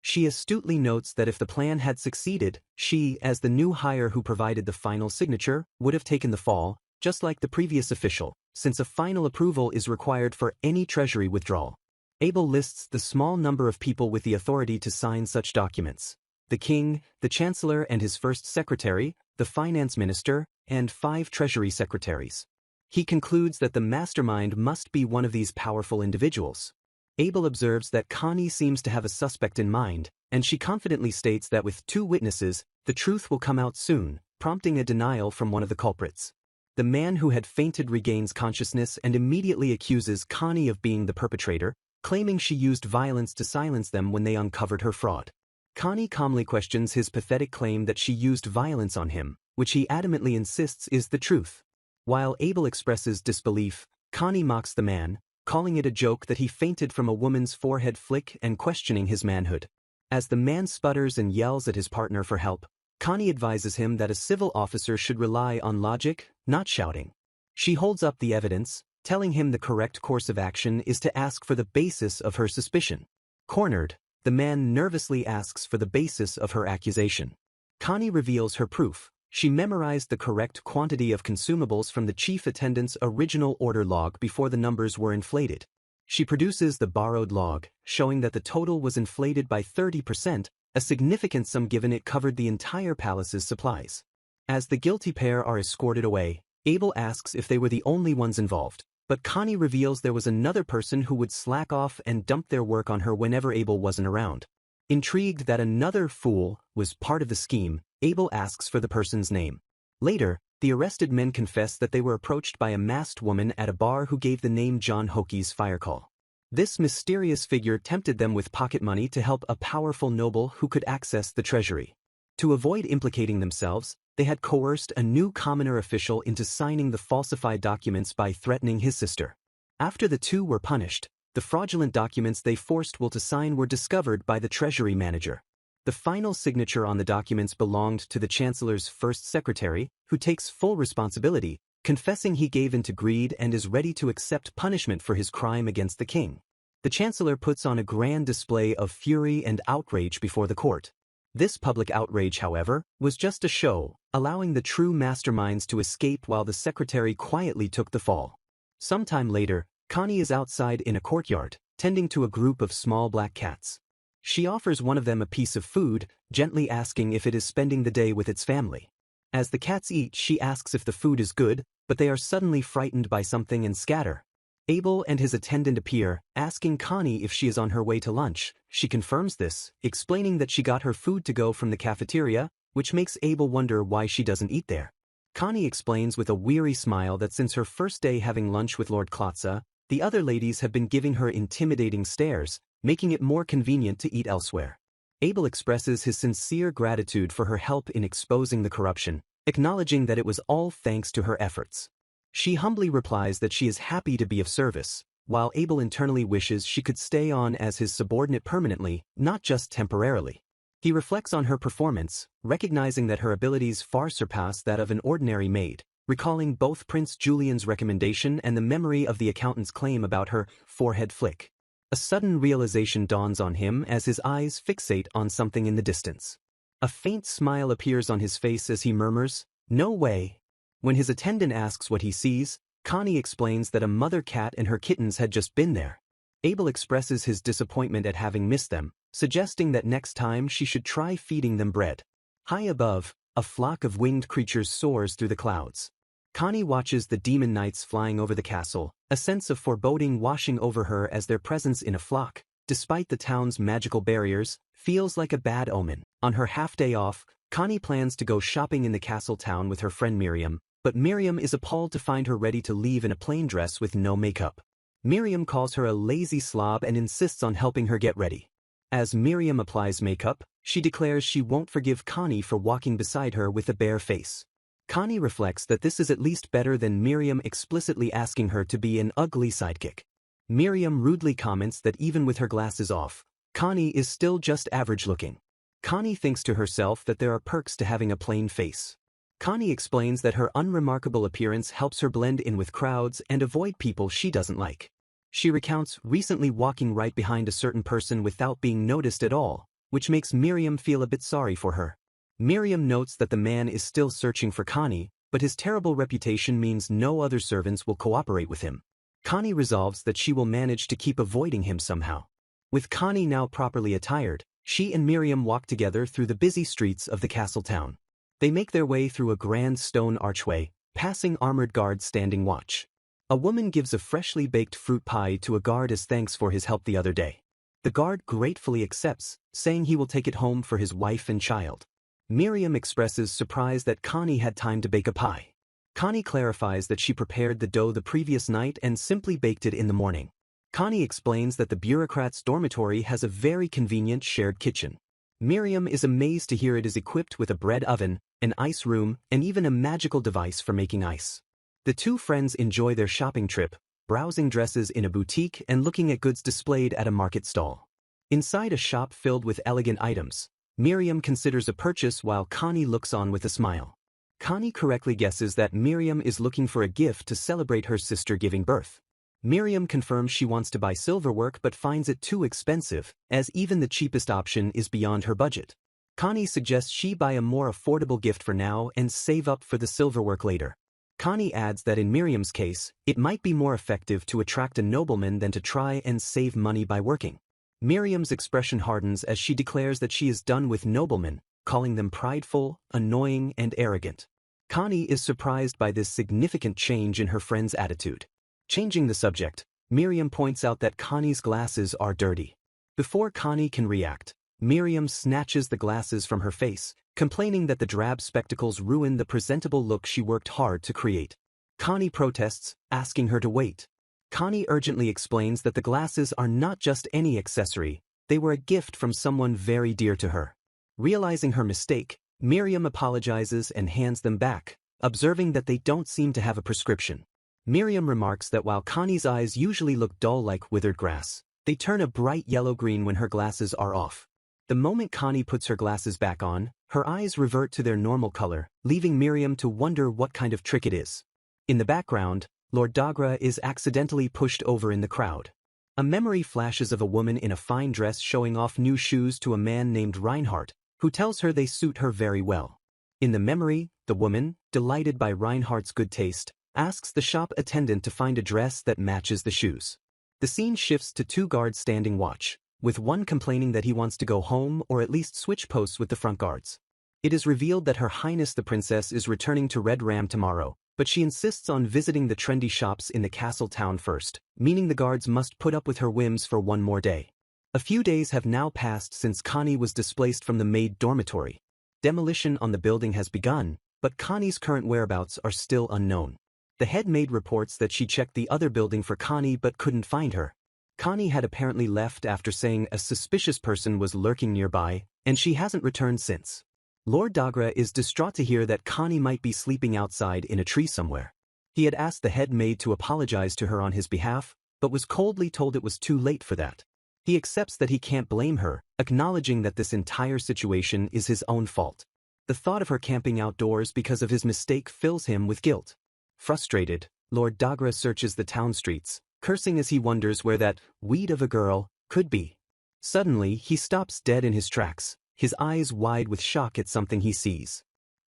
[SPEAKER 1] She astutely notes that if the plan had succeeded, she, as the new hire who provided the final signature, would have taken the fall, just like the previous official, since a final approval is required for any treasury withdrawal. Abel lists the small number of people with the authority to sign such documents: the king, the chancellor and his first secretary, the finance minister, and 5 treasury secretaries. He concludes that the mastermind must be one of these powerful individuals. Abel observes that Connie seems to have a suspect in mind, and she confidently states that with 2 witnesses, the truth will come out soon, prompting a denial from one of the culprits. The man who had fainted regains consciousness and immediately accuses Connie of being the perpetrator, claiming she used violence to silence them when they uncovered her fraud. Connie calmly questions his pathetic claim that she used violence on him, which he adamantly insists is the truth. While Abel expresses disbelief, Connie mocks the man, calling it a joke that he fainted from a woman's forehead flick and questioning his manhood. As the man sputters and yells at his partner for help, Connie advises him that a civil officer should rely on logic, not shouting. She holds up the evidence, telling him the correct course of action is to ask for the basis of her suspicion. Cornered, the man nervously asks for the basis of her accusation. Connie reveals her proof. She memorized the correct quantity of consumables from the chief attendant's original order log before the numbers were inflated. She produces the borrowed log, showing that the total was inflated by 30%, a significant sum given it covered the entire palace's supplies. As the guilty pair are escorted away, Abel asks if they were the only ones involved, but Connie reveals there was another person who would slack off and dump their work on her whenever Abel wasn't around. Intrigued that another fool was part of the scheme, Abel asks for the person's name. Later, the arrested men confess that they were approached by a masked woman at a bar who gave the name John Hoki's fire call. This mysterious figure tempted them with pocket money to help a powerful noble who could access the treasury. To avoid implicating themselves, they had coerced a new commoner official into signing the falsified documents by threatening his sister. After the two were punished, the fraudulent documents they forced Will to sign were discovered by the treasury manager. The final signature on the documents belonged to the chancellor's first secretary, who takes full responsibility, confessing he gave in to greed and is ready to accept punishment for his crime against the king. The chancellor puts on a grand display of fury and outrage before the court. This public outrage, however, was just a show, allowing the true masterminds to escape while the secretary quietly took the fall. Sometime later, Connie is outside in a courtyard, tending to a group of small black cats. She offers one of them a piece of food, gently asking if it is spending the day with its family. As the cats eat, she asks if the food is good, but they are suddenly frightened by something and scatter. Abel and his attendant appear, asking Connie if she is on her way to lunch. She confirms this, explaining that she got her food to go from the cafeteria, which makes Abel wonder why she doesn't eat there. Connie explains with a weary smile that since her first day having lunch with Lord Klotza, the other ladies have been giving her intimidating stares, making it more convenient to eat elsewhere. Abel expresses his sincere gratitude for her help in exposing the corruption, acknowledging that it was all thanks to her efforts. She humbly replies that she is happy to be of service, while Abel internally wishes she could stay on as his subordinate permanently, not just temporarily. He reflects on her performance, recognizing that her abilities far surpass that of an ordinary maid, recalling both Prince Julian's recommendation and the memory of the accountant's claim about her forehead flick. A sudden realization dawns on him as his eyes fixate on something in the distance. A faint smile appears on his face as he murmurs, "No way." When his attendant asks what he sees, Connie explains that a mother cat and her kittens had just been there. Abel expresses his disappointment at having missed them, suggesting that next time she should try feeding them bread. High above, a flock of winged creatures soars through the clouds. Connie watches the demon knights flying over the castle, a sense of foreboding washing over her as their presence in a flock, despite the town's magical barriers, feels like a bad omen. On her half-day off, Connie plans to go shopping in the castle town with her friend Miriam, but Miriam is appalled to find her ready to leave in a plain dress with no makeup. Miriam calls her a lazy slob and insists on helping her get ready. As Miriam applies makeup, she declares she won't forgive Connie for walking beside her with a bare face. Connie reflects that this is at least better than Miriam explicitly asking her to be an ugly sidekick. Miriam rudely comments that even with her glasses off, Connie is still just average looking. Connie thinks to herself that there are perks to having a plain face. Connie explains that her unremarkable appearance helps her blend in with crowds and avoid people she doesn't like. She recounts recently walking right behind a certain person without being noticed at all, which makes Miriam feel a bit sorry for her. Miriam notes that the man is still searching for Connie, but his terrible reputation means no other servants will cooperate with him. Connie resolves that she will manage to keep avoiding him somehow. With Connie now properly attired, she and Miriam walk together through the busy streets of the castle town. They make their way through a grand stone archway, passing armored guards standing watch. A woman gives a freshly baked fruit pie to a guard as thanks for his help the other day. The guard gratefully accepts, saying he will take it home for his wife and child. Miriam expresses surprise that Connie had time to bake a pie. Connie clarifies that she prepared the dough the previous night and simply baked it in the morning. Connie explains that the bureaucrat's dormitory has a very convenient shared kitchen. Miriam is amazed to hear it is equipped with a bread oven, an ice room, and even a magical device for making ice. The two friends enjoy their shopping trip, browsing dresses in a boutique and looking at goods displayed at a market stall. Inside a shop filled with elegant items, Miriam considers a purchase while Connie looks on with a smile. Connie correctly guesses that Miriam is looking for a gift to celebrate her sister giving birth. Miriam confirms she wants to buy silverwork but finds it too expensive, as even the cheapest option is beyond her budget. Connie suggests she buy a more affordable gift for now and save up for the silverwork later. Connie adds that in Miriam's case, it might be more effective to attract a nobleman than to try and save money by working. Miriam's expression hardens as she declares that she is done with noblemen, calling them prideful, annoying, and arrogant. Connie is surprised by this significant change in her friend's attitude. Changing the subject, Miriam points out that Connie's glasses are dirty. Before Connie can react, Miriam snatches the glasses from her face, complaining that the drab spectacles ruin the presentable look she worked hard to create. Connie protests, asking her to wait. Connie urgently explains that the glasses are not just any accessory, they were a gift from someone very dear to her. Realizing her mistake, Miriam apologizes and hands them back, observing that they don't seem to have a prescription. Miriam remarks that while Connie's eyes usually look dull like withered grass, they turn a bright yellow-green when her glasses are off. The moment Connie puts her glasses back on, her eyes revert to their normal color, leaving Miriam to wonder what kind of trick it is. In the background, Lord Dagra is accidentally pushed over in the crowd. A memory flashes of a woman in a fine dress showing off new shoes to a man named Reinhardt, who tells her they suit her very well. In the memory, the woman, delighted by Reinhardt's good taste, asks the shop attendant to find a dress that matches the shoes. The scene shifts to two guards standing watch, with one complaining that he wants to go home or at least switch posts with the front guards. It is revealed that Her Highness the Princess is returning to Red Ram tomorrow, but she insists on visiting the trendy shops in the castle town first, meaning the guards must put up with her whims for one more day. A few days have now passed since Connie was displaced from the Maid dormitory. Demolition on the building has begun, but Connie's current whereabouts are still unknown. The head maid reports that she checked the other building for Connie but couldn't find her. Connie had apparently left after saying a suspicious person was lurking nearby, and she hasn't returned since. Lord Dagra is distraught to hear that Connie might be sleeping outside in a tree somewhere. He had asked the head maid to apologize to her on his behalf, but was coldly told it was too late for that. He accepts that he can't blame her, acknowledging that this entire situation is his own fault. The thought of her camping outdoors because of his mistake fills him with guilt. Frustrated, Lord Dagra searches the town streets, cursing as he wonders where that weed of a girl could be. Suddenly, he stops dead in his tracks, his eyes wide with shock at something he sees.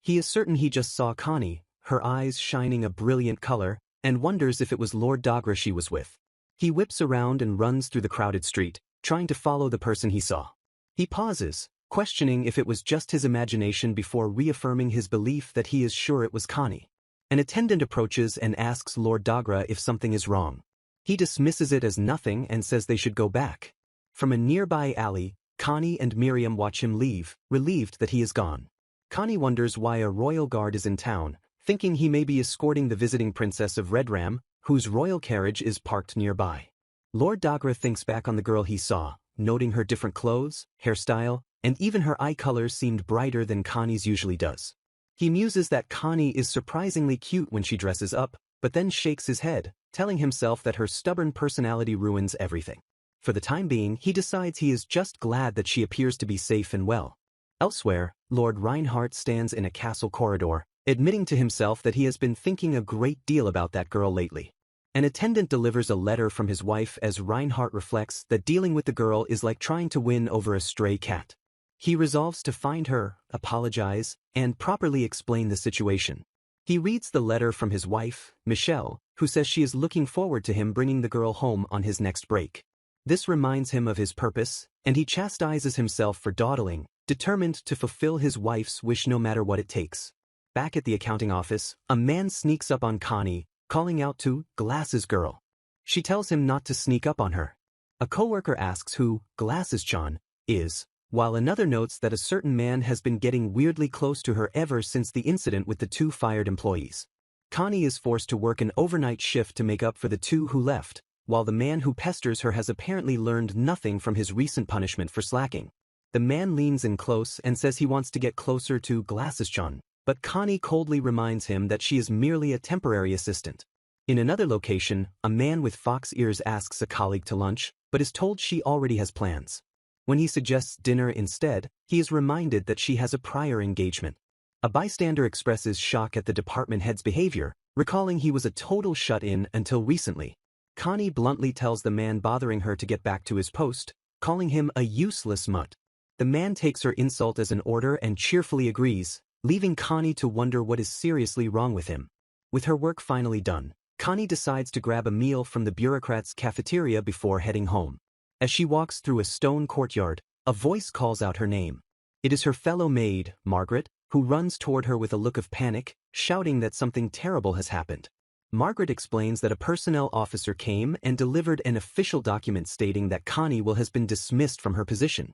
[SPEAKER 1] He is certain he just saw Connie, her eyes shining a brilliant color, and wonders if it was Lord Dagra she was with. He whips around and runs through the crowded street, trying to follow the person he saw. He pauses, questioning if it was just his imagination before reaffirming his belief that he is sure it was Connie. An attendant approaches and asks Lord Dagra if something is wrong. He dismisses it as nothing and says they should go back. From a nearby alley, Connie and Miriam watch him leave, relieved that he is gone. Connie wonders why a royal guard is in town, thinking he may be escorting the visiting princess of Redram, whose royal carriage is parked nearby. Lord Dagra thinks back on the girl he saw, noting her different clothes, hairstyle, and even her eye color seemed brighter than Connie's usually does. He muses that Connie is surprisingly cute when she dresses up, but then shakes his head, telling himself that her stubborn personality ruins everything. For the time being, he decides he is just glad that she appears to be safe and well. Elsewhere, Lord Reinhardt stands in a castle corridor, admitting to himself that he has been thinking a great deal about that girl lately. An attendant delivers a letter from his wife as Reinhardt reflects that dealing with the girl is like trying to win over a stray cat. He resolves to find her, apologize, and properly explain the situation. He reads the letter from his wife, Michelle, who says she is looking forward to him bringing the girl home on his next break. This reminds him of his purpose, and he chastises himself for dawdling, determined to fulfill his wife's wish no matter what it takes. Back at the accounting office, a man sneaks up on Connie, calling out to Glasses Girl. She tells him not to sneak up on her. A coworker asks who Glasses-chan is, while another notes that a certain man has been getting weirdly close to her ever since the incident with the two fired employees. Connie is forced to work an overnight shift to make up for the two who left, while the man who pesters her has apparently learned nothing from his recent punishment for slacking. The man leans in close and says he wants to get closer to Glasses-chan, but Connie coldly reminds him that she is merely a temporary assistant. In another location, a man with fox ears asks a colleague to lunch, but is told she already has plans. When he suggests dinner instead, he is reminded that she has a prior engagement. A bystander expresses shock at the department head's behavior, recalling he was a total shut-in until recently. Connie bluntly tells the man bothering her to get back to his post, calling him a useless mutt. The man takes her insult as an order and cheerfully agrees, leaving Connie to wonder what is seriously wrong with him. With her work finally done, Connie decides to grab a meal from the bureaucrat's cafeteria before heading home. As she walks through a stone courtyard, a voice calls out her name. It is her fellow maid, Margaret, who runs toward her with a look of panic, shouting that something terrible has happened. Margaret explains that a personnel officer came and delivered an official document stating that Connie has been dismissed from her position.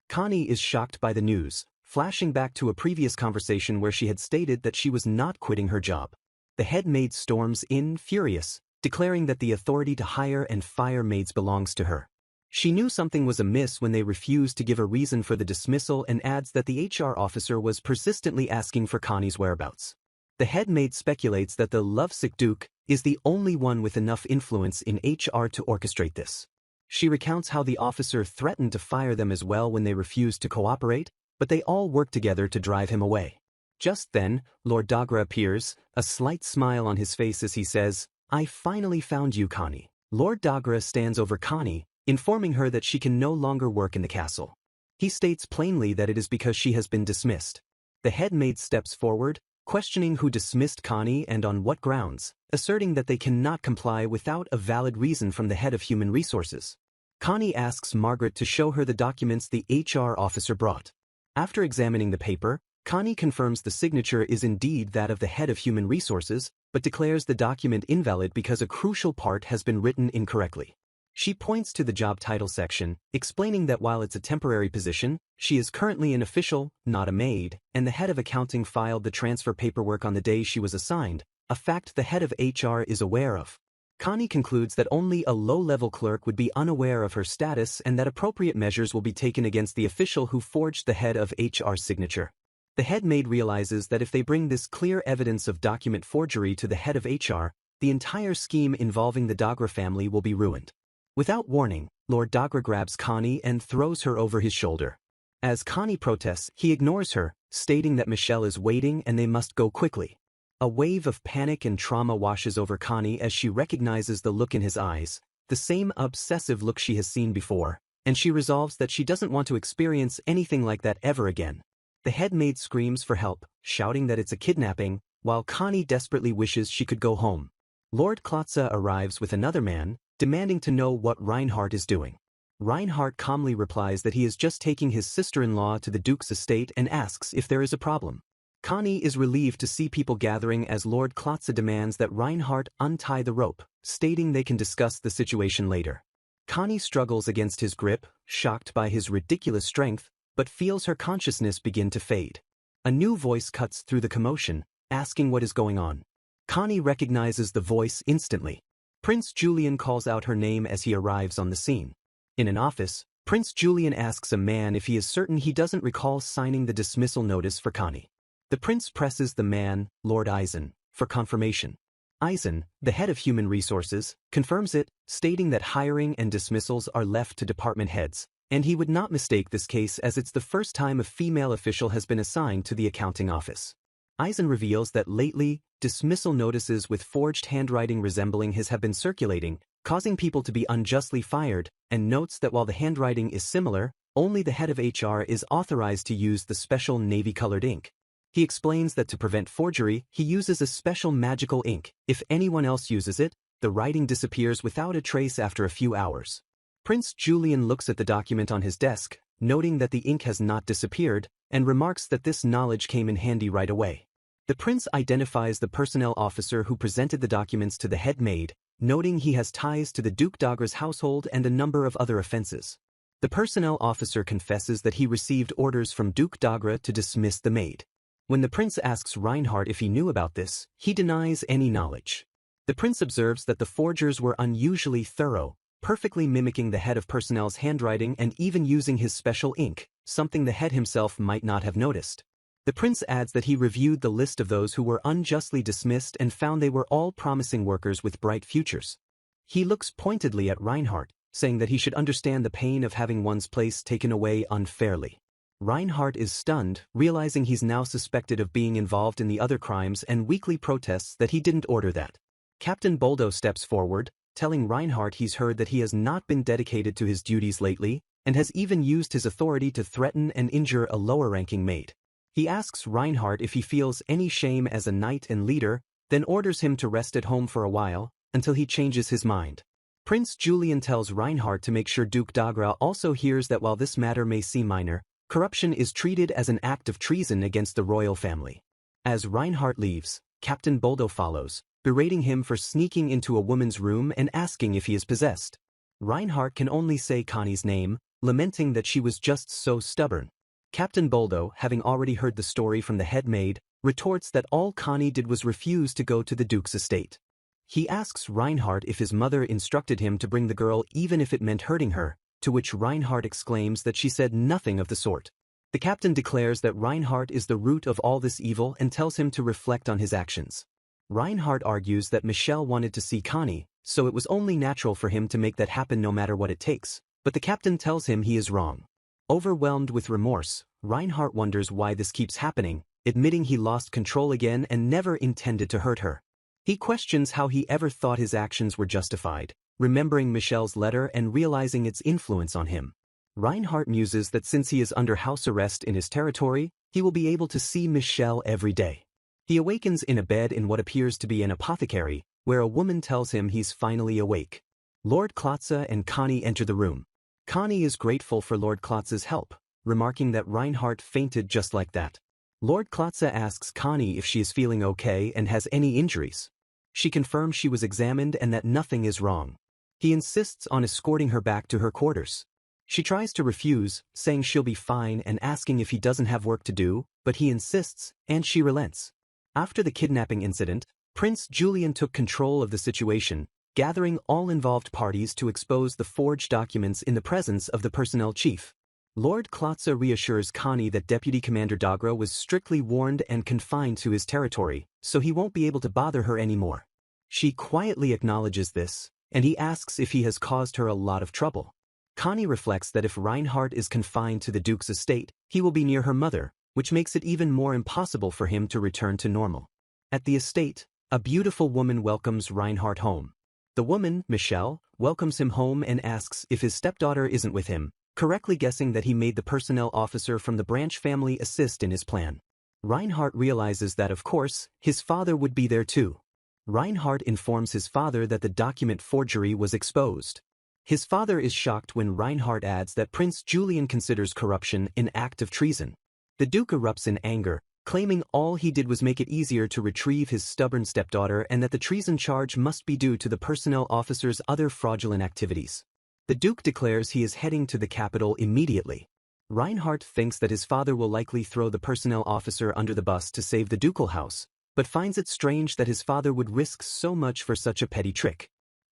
[SPEAKER 1] Connie is shocked by the news, flashing back to a previous conversation where she had stated that she was not quitting her job. The head maid storms in, furious, declaring that the authority to hire and fire maids belongs to her. She knew something was amiss when they refused to give a reason for the dismissal and adds that the HR officer was persistently asking for Connie's whereabouts. The head maid speculates that the lovesick Duke is the only one with enough influence in HR to orchestrate this. She recounts how the officer threatened to fire them as well when they refused to cooperate, but they all worked together to drive him away. Just then, Lord Dagra appears, a slight smile on his face as he says, "I finally found you, Connie. Lord Dagra stands over Connie, informing her that she can no longer work in the castle. He states plainly that it is because she has been dismissed. The head maid steps forward, questioning who dismissed Connie and on what grounds, asserting that they cannot comply without a valid reason from the head of human resources. Connie asks Margaret to show her the documents the HR officer brought. After examining the paper, Connie confirms the signature is indeed that of the head of human resources, but declares the document invalid because a crucial part has been written incorrectly. She points to the job title section, explaining that while it's a temporary position, she is currently an official, not a maid, and the head of accounting filed the transfer paperwork on the day she was assigned, a fact the head of HR is aware of. Connie concludes that only a low-level clerk would be unaware of her status and that appropriate measures will be taken against the official who forged the head of HR's signature. The head maid realizes that if they bring this clear evidence of document forgery to the head of HR, the entire scheme involving the Dagra family will be ruined. Without warning, Lord Dagra grabs Connie and throws her over his shoulder. As Connie protests, he ignores her, stating that Michelle is waiting and they must go quickly. A wave of panic and trauma washes over Connie as she recognizes the look in his eyes, the same obsessive look she has seen before, and she resolves that she doesn't want to experience anything like that ever again. The head maid screams for help, shouting that it's a kidnapping, while Connie desperately wishes she could go home. Lord Klotza arrives with another man, demanding to know what Reinhardt is doing. Reinhardt calmly replies that he is just taking his sister-in-law to the Duke's estate and asks if there is a problem. Connie is relieved to see people gathering as Lord Klotza demands that Reinhardt untie the rope, stating they can discuss the situation later. Connie struggles against his grip, shocked by his ridiculous strength, but feels her consciousness begin to fade. A new voice cuts through the commotion, asking what is going on. Connie recognizes the voice instantly. Prince Julian calls out her name as he arrives on the scene. In an office, Prince Julian asks a man if he is certain he doesn't recall signing the dismissal notice for Connie. The prince presses the man, Lord Eisen, for confirmation. Eisen, the head of human resources, confirms it, stating that hiring and dismissals are left to department heads, and he would not mistake this case as it's the first time a female official has been assigned to the accounting office. Eisen reveals that lately, dismissal notices with forged handwriting resembling his have been circulating, causing people to be unjustly fired, and notes that while the handwriting is similar, only the head of HR is authorized to use the special navy-colored ink. He explains that to prevent forgery, he uses a special magical ink. If anyone else uses it, the writing disappears without a trace after a few hours. Prince Julian looks at the document on his desk, noting that the ink has not disappeared, and remarks that this knowledge came in handy right away. The prince identifies the personnel officer who presented the documents to the head maid, noting he has ties to the Duke Dagra's household and a number of other offenses. The personnel officer confesses that he received orders from Duke Dagra to dismiss the maid. When the prince asks Reinhardt if he knew about this, he denies any knowledge. The prince observes that the forgers were unusually thorough, perfectly mimicking the head of personnel's handwriting and even using his special ink, something the head himself might not have noticed. The prince adds that he reviewed the list of those who were unjustly dismissed and found they were all promising workers with bright futures. He looks pointedly at Reinhardt, saying that he should understand the pain of having one's place taken away unfairly. Reinhardt is stunned, realizing he's now suspected of being involved in the other crimes and weakly protests that he didn't order that. Captain Boldo steps forward, telling Reinhardt he's heard that he has not been dedicated to his duties lately, and has even used his authority to threaten and injure a lower-ranking maid. He asks Reinhardt if he feels any shame as a knight and leader, then orders him to rest at home for a while, until he changes his mind. Prince Julian tells Reinhardt to make sure Duke Dagra also hears that while this matter may seem minor, corruption is treated as an act of treason against the royal family. As Reinhardt leaves, Captain Boldo follows, berating him for sneaking into a woman's room and asking if he is possessed. Reinhardt can only say Connie's name, lamenting that she was just so stubborn. Captain Boldo, having already heard the story from the head maid, retorts that all Connie did was refuse to go to the Duke's estate. He asks Reinhardt if his mother instructed him to bring the girl even if it meant hurting her, to which Reinhardt exclaims that she said nothing of the sort. The captain declares that Reinhardt is the root of all this evil and tells him to reflect on his actions. Reinhardt argues that Michelle wanted to see Connie, so it was only natural for him to make that happen no matter what it takes, but the captain tells him he is wrong. Overwhelmed with remorse, Reinhardt wonders why this keeps happening, admitting he lost control again and never intended to hurt her. He questions how he ever thought his actions were justified, remembering Michelle's letter and realizing its influence on him. Reinhardt muses that since he is under house arrest in his territory, he will be able to see Michelle every day. He awakens in a bed in what appears to be an apothecary, where a woman tells him he's finally awake. Lord Klotze and Connie enter the room. Connie is grateful for Lord Klotze's help, remarking that Reinhardt fainted just like that. Lord Klotze asks Connie if she is feeling okay and has any injuries. She confirms she was examined and that nothing is wrong. He insists on escorting her back to her quarters. She tries to refuse, saying she'll be fine and asking if he doesn't have work to do, but he insists, and she relents. After the kidnapping incident, Prince Julian took control of the situation, gathering all involved parties to expose the forged documents in the presence of the personnel chief. Lord Klotze reassures Connie that Deputy Commander Dagra was strictly warned and confined to his territory, so he won't be able to bother her anymore. She quietly acknowledges this, and he asks if he has caused her a lot of trouble. Connie reflects that if Reinhardt is confined to the Duke's estate, he will be near her mother, which makes it even more impossible for him to return to normal. At the estate, a beautiful woman welcomes Reinhardt home. The woman, Michelle, welcomes him home and asks if his stepdaughter isn't with him, correctly guessing that he made the personnel officer from the Branch family assist in his plan. Reinhardt realizes that, of course, his father would be there too. Reinhardt informs his father that the document forgery was exposed. His father is shocked when Reinhardt adds that Prince Julian considers corruption an act of treason. The Duke erupts in anger, claiming all he did was make it easier to retrieve his stubborn stepdaughter and that the treason charge must be due to the personnel officer's other fraudulent activities. The Duke declares he is heading to the capital immediately. Reinhardt thinks that his father will likely throw the personnel officer under the bus to save the ducal house, but finds it strange that his father would risk so much for such a petty trick.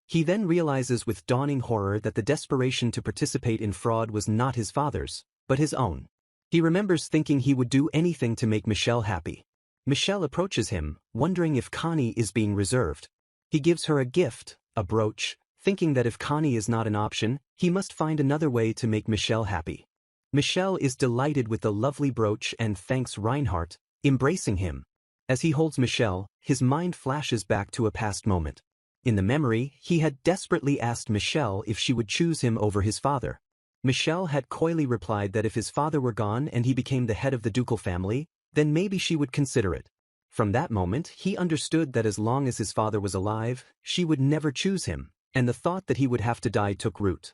[SPEAKER 1] He then realizes with dawning horror that the desperation to participate in fraud was not his father's, but his own. He remembers thinking he would do anything to make Michelle happy. Michelle approaches him, wondering if Connie is being reserved. He gives her a gift, a brooch, thinking that if Connie is not an option, he must find another way to make Michelle happy. Michelle is delighted with the lovely brooch and thanks Reinhardt, embracing him. As he holds Michelle, his mind flashes back to a past moment. In the memory, he had desperately asked Michelle if she would choose him over his father. Michelle had coyly replied that if his father were gone and he became the head of the ducal family, then maybe she would consider it. From that moment, he understood that as long as his father was alive, she would never choose him, and the thought that he would have to die took root.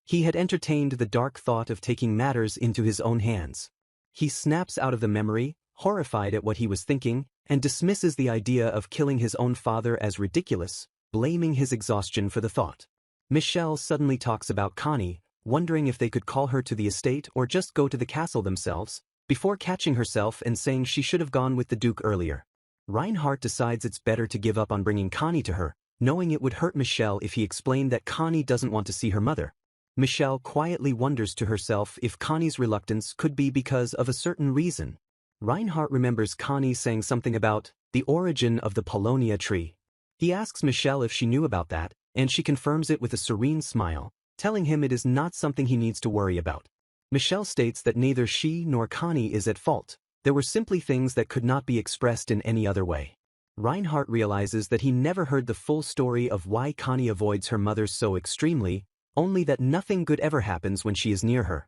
[SPEAKER 1] He had entertained the dark thought of taking matters into his own hands. He snaps out of the memory, horrified at what he was thinking, and dismisses the idea of killing his own father as ridiculous, blaming his exhaustion for the thought. Michelle suddenly talks about Connie, wondering if they could call her to the estate or just go to the castle themselves, before catching herself and saying she should have gone with the Duke earlier. Reinhardt decides it's better to give up on bringing Connie to her, knowing it would hurt Michelle if he explained that Connie doesn't want to see her mother. Michelle quietly wonders to herself if Connie's reluctance could be because of a certain reason. Reinhardt remembers Connie saying something about the origin of the Polonia tree. He asks Michelle if she knew about that, and she confirms it with a serene smile, telling him it is not something he needs to worry about. Michelle states that neither she nor Connie is at fault. There were simply things that could not be expressed in any other way. Reinhardt realizes that he never heard the full story of why Connie avoids her mother so extremely, only that nothing good ever happens when she is near her.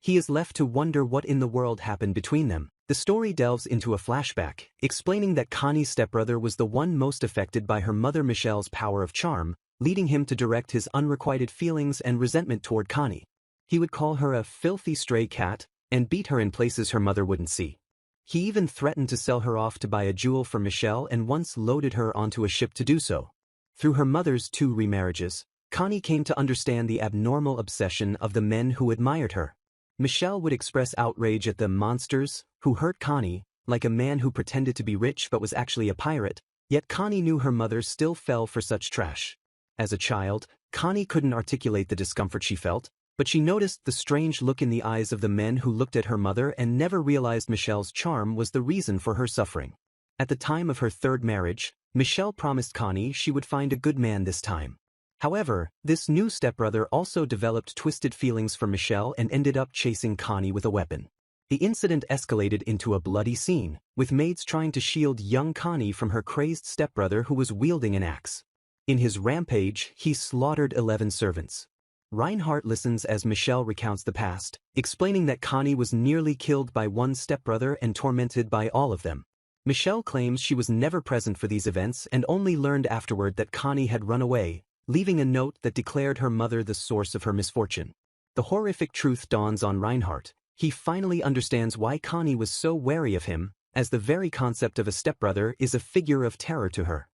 [SPEAKER 1] He is left to wonder what in the world happened between them. The story delves into a flashback, explaining that Connie's stepbrother was the one most affected by her mother Michelle's power of charm, leading him to direct his unrequited feelings and resentment toward Connie. He would call her a filthy stray cat, and beat her in places her mother wouldn't see. He even threatened to sell her off to buy a jewel for Michelle and once loaded her onto a ship to do so. Through her mother's 2 remarriages, Connie came to understand the abnormal obsession of the men who admired her. Michelle would express outrage at the monsters who hurt Connie, like a man who pretended to be rich but was actually a pirate, yet Connie knew her mother still fell for such trash. As a child, Connie couldn't articulate the discomfort she felt, but she noticed the strange look in the eyes of the men who looked at her mother and never realized Michelle's charm was the reason for her suffering. At the time of her 3rd marriage, Michelle promised Connie she would find a good man this time. However, this new stepbrother also developed twisted feelings for Michelle and ended up chasing Connie with a weapon. The incident escalated into a bloody scene, with maids trying to shield young Connie from her crazed stepbrother who was wielding an axe. In his rampage, he slaughtered 11 servants. Reinhardt listens as Michelle recounts the past, explaining that Connie was nearly killed by one stepbrother and tormented by all of them. Michelle claims she was never present for these events and only learned afterward that Connie had run away, leaving a note that declared her mother the source of her misfortune. The horrific truth dawns on Reinhardt. He finally understands why Connie was so wary of him, as the very concept of a stepbrother is a figure of terror to her.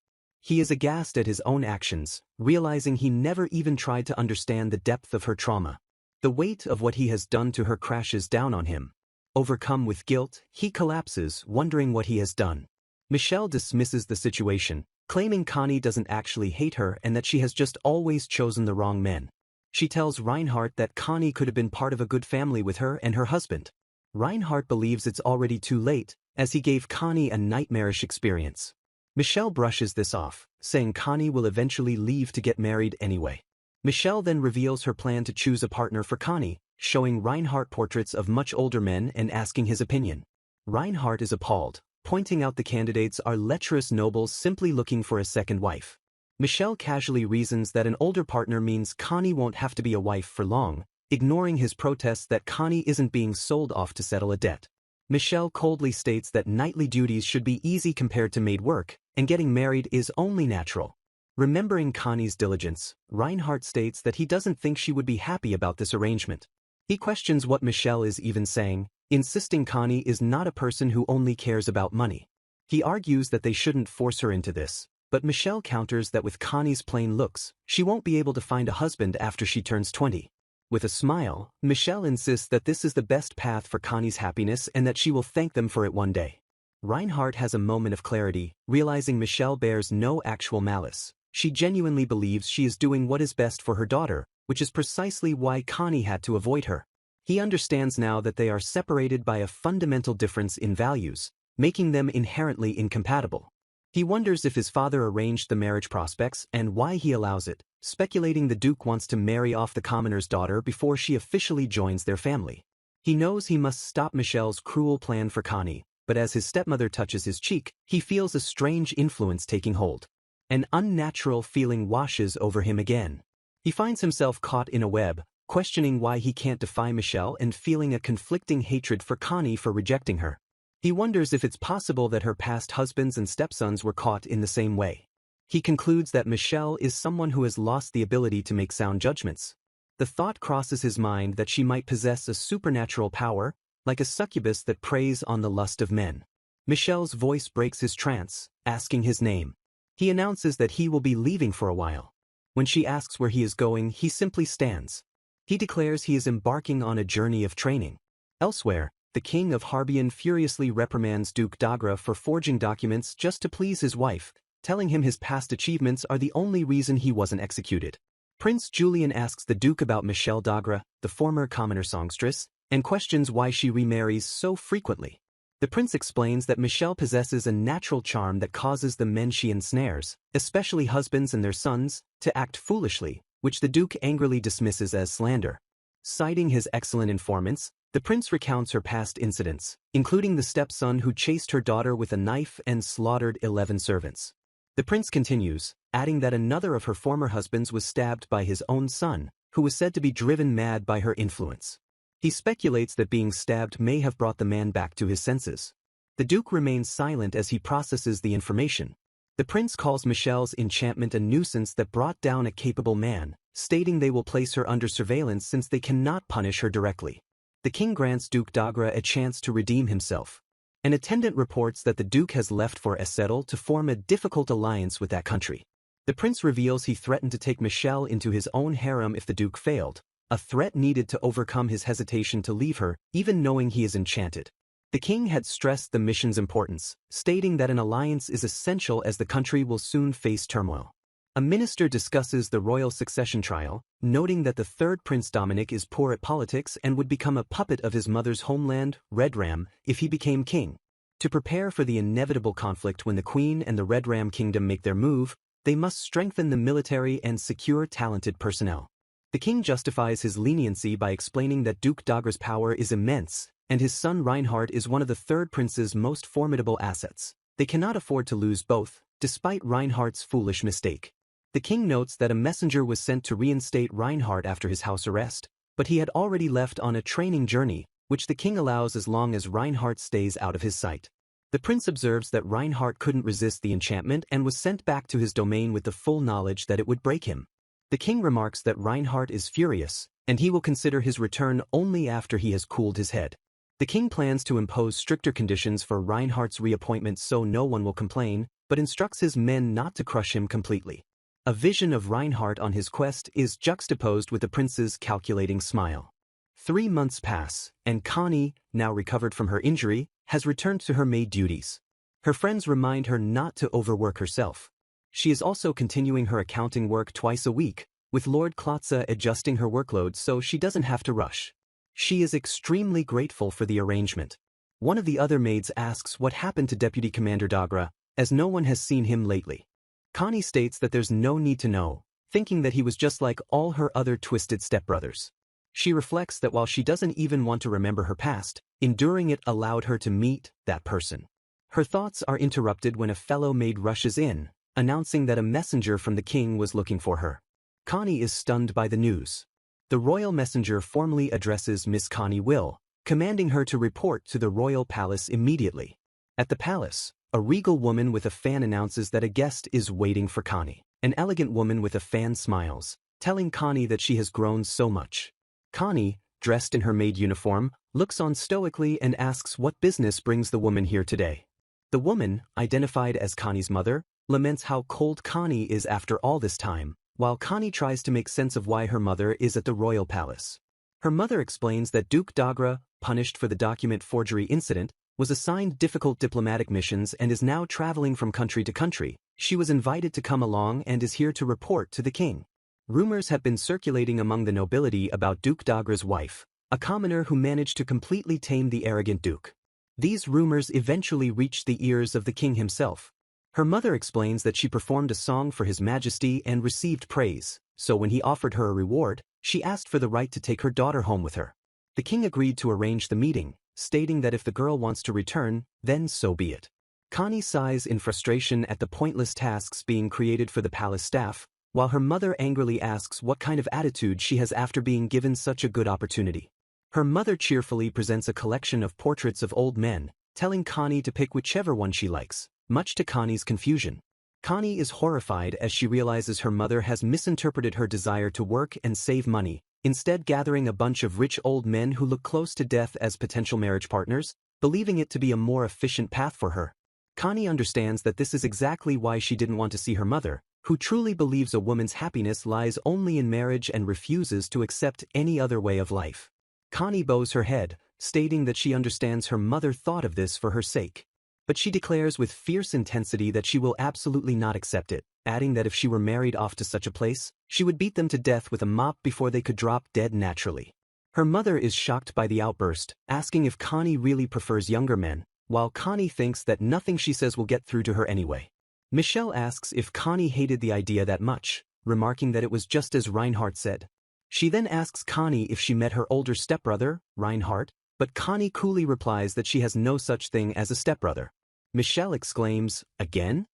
[SPEAKER 1] He is aghast at his own actions, realizing he never even tried to understand the depth of her trauma. The weight of what he has done to her crashes down on him. Overcome with guilt, he collapses, wondering what he has done. Michelle dismisses the situation, claiming Connie doesn't actually hate her and that she has just always chosen the wrong men. She tells Reinhardt that Connie could have been part of a good family with her and her husband. Reinhardt believes it's already too late, as he gave Connie a nightmarish experience. Michelle brushes this off, saying Connie will eventually leave to get married anyway. Michelle then reveals her plan to choose a partner for Connie, showing Reinhardt portraits of much older men and asking his opinion. Reinhardt is appalled, pointing out the candidates are lecherous nobles simply looking for a second wife. Michelle casually reasons that an older partner means Connie won't have to be a wife for long, ignoring his protests that Connie isn't being sold off to settle a debt. Michelle coldly states that knightly duties should be easy compared to maid work, and getting married is only natural. Remembering Connie's diligence, Reinhardt states that he doesn't think she would be happy about this arrangement. He questions what Michelle is even saying, insisting Connie is not a person who only cares about money. He argues that they shouldn't force her into this, but Michelle counters that with Connie's plain looks, she won't be able to find a husband after she turns 20. With a smile, Michelle insists that this is the best path for Connie's happiness and that she will thank them for it one day. Reinhardt has a moment of clarity, realizing Michelle bears no actual malice. She genuinely believes she is doing what is best for her daughter, which is precisely why Connie had to avoid her. He understands now that they are separated by a fundamental difference in values, making them inherently incompatible. He wonders if his father arranged the marriage prospects and why he allows it, speculating the Duke wants to marry off the commoner's daughter before she officially joins their family. He knows he must stop Michelle's cruel plan for Connie, but as his stepmother touches his cheek, he feels a strange influence taking hold. An unnatural feeling washes over him again. He finds himself caught in a web, questioning why he can't defy Michelle and feeling a conflicting hatred for Connie for rejecting her. He wonders if it's possible that her past husbands and stepsons were caught in the same way. He concludes that Michelle is someone who has lost the ability to make sound judgments. The thought crosses his mind that she might possess a supernatural power, like a succubus that preys on the lust of men. Michelle's voice breaks his trance, asking his name. He announces that he will be leaving for a while. When she asks where he is going, he simply stands. He declares he is embarking on a journey of training. Elsewhere, the king of Harbian furiously reprimands Duke Dagra for forging documents just to please his wife, telling him his past achievements are the only reason he wasn't executed. Prince Julian asks the Duke about Michelle Dagra, the former commoner songstress, and questions why she remarries so frequently. The prince explains that Michelle possesses a natural charm that causes the men she ensnares, especially husbands and their sons, to act foolishly, which the Duke angrily dismisses as slander. Citing his excellent informants, the prince recounts her past incidents, including the stepson who chased her daughter with a knife and slaughtered 11 servants. The prince continues, adding that another of her former husbands was stabbed by his own son, who was said to be driven mad by her influence. He speculates that being stabbed may have brought the man back to his senses. The Duke remains silent as he processes the information. The prince calls Michelle's enchantment a nuisance that brought down a capable man, stating they will place her under surveillance since they cannot punish her directly. The king grants Duke Dagra a chance to redeem himself. An attendant reports that the Duke has left for Essettle to form a difficult alliance with that country. The prince reveals he threatened to take Michelle into his own harem if the Duke failed, a threat needed to overcome his hesitation to leave her, even knowing he is enchanted. The king had stressed the mission's importance, stating that an alliance is essential as the country will soon face turmoil. A minister discusses the royal succession trial, noting that the third Prince Dominic is poor at politics and would become a puppet of his mother's homeland, Red Ram, if he became king. To prepare for the inevitable conflict when the Queen and the Red Ram Kingdom make their move, they must strengthen the military and secure talented personnel. The king justifies his leniency by explaining that Duke Dagra's power is immense, and his son Reinhardt is one of the third prince's most formidable assets. They cannot afford to lose both, despite Reinhardt's foolish mistake. The king notes that a messenger was sent to reinstate Reinhardt after his house arrest, but he had already left on a training journey, which the king allows as long as Reinhardt stays out of his sight. The prince observes that Reinhardt couldn't resist the enchantment and was sent back to his domain with the full knowledge that it would break him. The king remarks that Reinhardt is furious, and he will consider his return only after he has cooled his head. The king plans to impose stricter conditions for Reinhardt's reappointment so no one will complain, but instructs his men not to crush him completely. A vision of Reinhardt on his quest is juxtaposed with the prince's calculating smile. 3 months pass, and Connie, now recovered from her injury, has returned to her maid duties. Her friends remind her not to overwork herself. She is also continuing her accounting work twice a week, with Lord Klotza adjusting her workload so she doesn't have to rush. She is extremely grateful for the arrangement. One of the other maids asks what happened to Deputy Commander Dagra, as no one has seen him lately. Connie states that there's no need to know, thinking that he was just like all her other twisted stepbrothers. She reflects that while she doesn't even want to remember her past, enduring it allowed her to meet that person. Her thoughts are interrupted when a fellow maid rushes in, announcing that a messenger from the king was looking for her. Connie is stunned by the news. The royal messenger formally addresses Miss Connie Will, commanding her to report to the royal palace immediately. At the palace, a regal woman with a fan announces that a guest is waiting for Connie. An elegant woman with a fan smiles, telling Connie that she has grown so much. Connie, dressed in her maid uniform, looks on stoically and asks what business brings the woman here today. The woman, identified as Connie's mother, laments how cold Connie is after all this time, while Connie tries to make sense of why her mother is at the royal palace. Her mother explains that Duke Dagra, punished for the document forgery incident, was assigned difficult diplomatic missions and is now traveling from country to country. She was invited to come along and is here to report to the king. Rumors have been circulating among the nobility about Duke Dagra's wife, a commoner who managed to completely tame the arrogant duke. These rumors eventually reached the ears of the king himself. Her mother explains that she performed a song for His Majesty and received praise, so when he offered her a reward, she asked for the right to take her daughter home with her. The king agreed to arrange the meeting, stating that if the girl wants to return, then so be it. Connie sighs in frustration at the pointless tasks being created for the palace staff, while her mother angrily asks what kind of attitude she has after being given such a good opportunity. Her mother cheerfully presents a collection of portraits of old men, telling Connie to pick whichever one she likes, much to Connie's confusion. Connie is horrified as she realizes her mother has misinterpreted her desire to work and save money, instead gathering a bunch of rich old men who look close to death as potential marriage partners, believing it to be a more efficient path for her. Connie understands that this is exactly why she didn't want to see her mother, who truly believes a woman's happiness lies only in marriage and refuses to accept any other way of life. Connie bows her head, stating that she understands her mother thought of this for her sake. But she declares with fierce intensity that she will absolutely not accept it, adding that if she were married off to such a place, she would beat them to death with a mop before they could drop dead naturally. Her mother is shocked by the outburst, asking if Connie really prefers younger men, while Connie thinks that nothing she says will get through to her anyway. Michelle asks if Connie hated the idea that much, remarking that it was just as Reinhardt said. She then asks Connie if she met her older stepbrother, Reinhardt, but Connie coolly replies that she has no such thing as a stepbrother. Michelle exclaims, "Again?"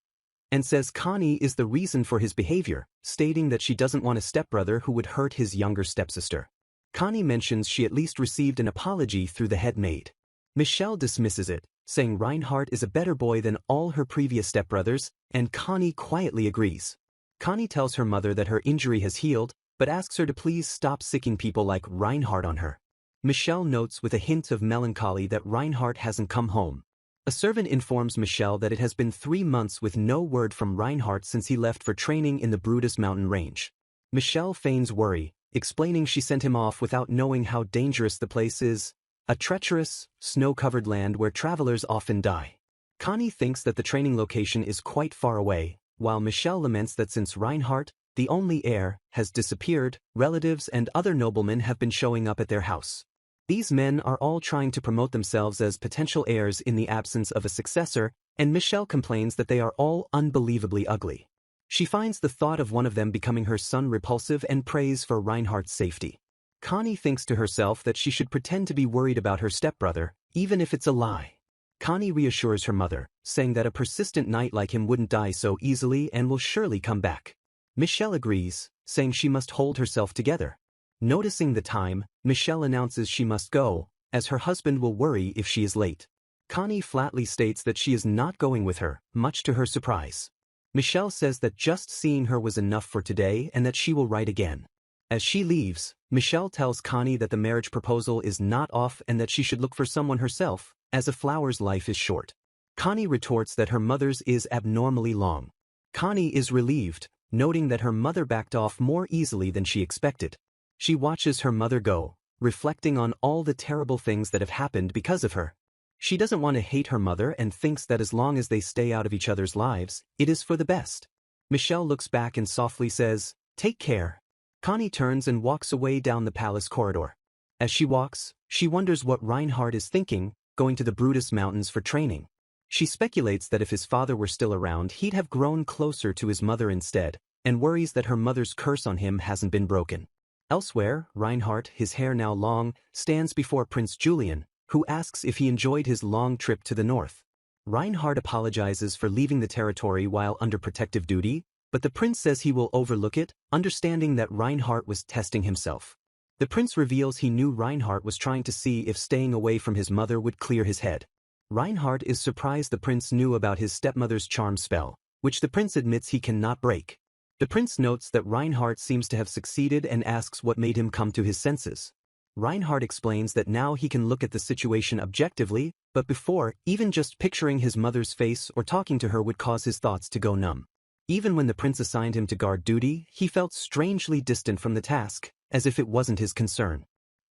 [SPEAKER 1] and says Connie is the reason for his behavior, stating that she doesn't want a stepbrother who would hurt his younger stepsister. Connie mentions she at least received an apology through the head maid. Michelle dismisses it, saying Reinhardt is a better boy than all her previous stepbrothers, and Connie quietly agrees. Connie tells her mother that her injury has healed, but asks her to please stop sicking people like Reinhardt on her. Michelle notes with a hint of melancholy that Reinhardt hasn't come home. A servant informs Michelle that it has been 3 months with no word from Reinhardt since he left for training in the Brutus mountain range. Michelle feigns worry, explaining she sent him off without knowing how dangerous the place is, a treacherous, snow-covered land where travelers often die. Connie thinks that the training location is quite far away, while Michelle laments that since Reinhardt, the only heir, has disappeared, relatives and other noblemen have been showing up at their house. These men are all trying to promote themselves as potential heirs in the absence of a successor, and Michelle complains that they are all unbelievably ugly. She finds the thought of one of them becoming her son repulsive and prays for Reinhardt's safety. Connie thinks to herself that she should pretend to be worried about her stepbrother, even if it's a lie. Connie reassures her mother, saying that a persistent knight like him wouldn't die so easily and will surely come back. Michelle agrees, saying she must hold herself together. Noticing the time, Michelle announces she must go, as her husband will worry if she is late. Connie flatly states that she is not going with her, much to her surprise. Michelle says that just seeing her was enough for today and that she will write again. As she leaves, Michelle tells Connie that the marriage proposal is not off and that she should look for someone herself, as a flower's life is short. Connie retorts that her mother's is abnormally long. Connie is relieved, noting that her mother backed off more easily than she expected. She watches her mother go, reflecting on all the terrible things that have happened because of her. She doesn't want to hate her mother and thinks that as long as they stay out of each other's lives, it is for the best. Michelle looks back and softly says, "Take care." Connie turns and walks away down the palace corridor. As she walks, she wonders what Reinhard is thinking, going to the Brutus Mountains for training. She speculates that if his father were still around he'd have grown closer to his mother instead, and worries that her mother's curse on him hasn't been broken. Elsewhere, Reinhard, his hair now long, stands before Prince Julian, who asks if he enjoyed his long trip to the north. Reinhard apologizes for leaving the territory while under protective duty, but the prince says he will overlook it, understanding that Reinhard was testing himself. The prince reveals he knew Reinhard was trying to see if staying away from his mother would clear his head. Reinhard is surprised the prince knew about his stepmother's charm spell, which the prince admits he cannot break. The prince notes that Reinhard seems to have succeeded and asks what made him come to his senses. Reinhard explains that now he can look at the situation objectively, but before, even just picturing his mother's face or talking to her would cause his thoughts to go numb. Even when the prince assigned him to guard duty, he felt strangely distant from the task, as if it wasn't his concern.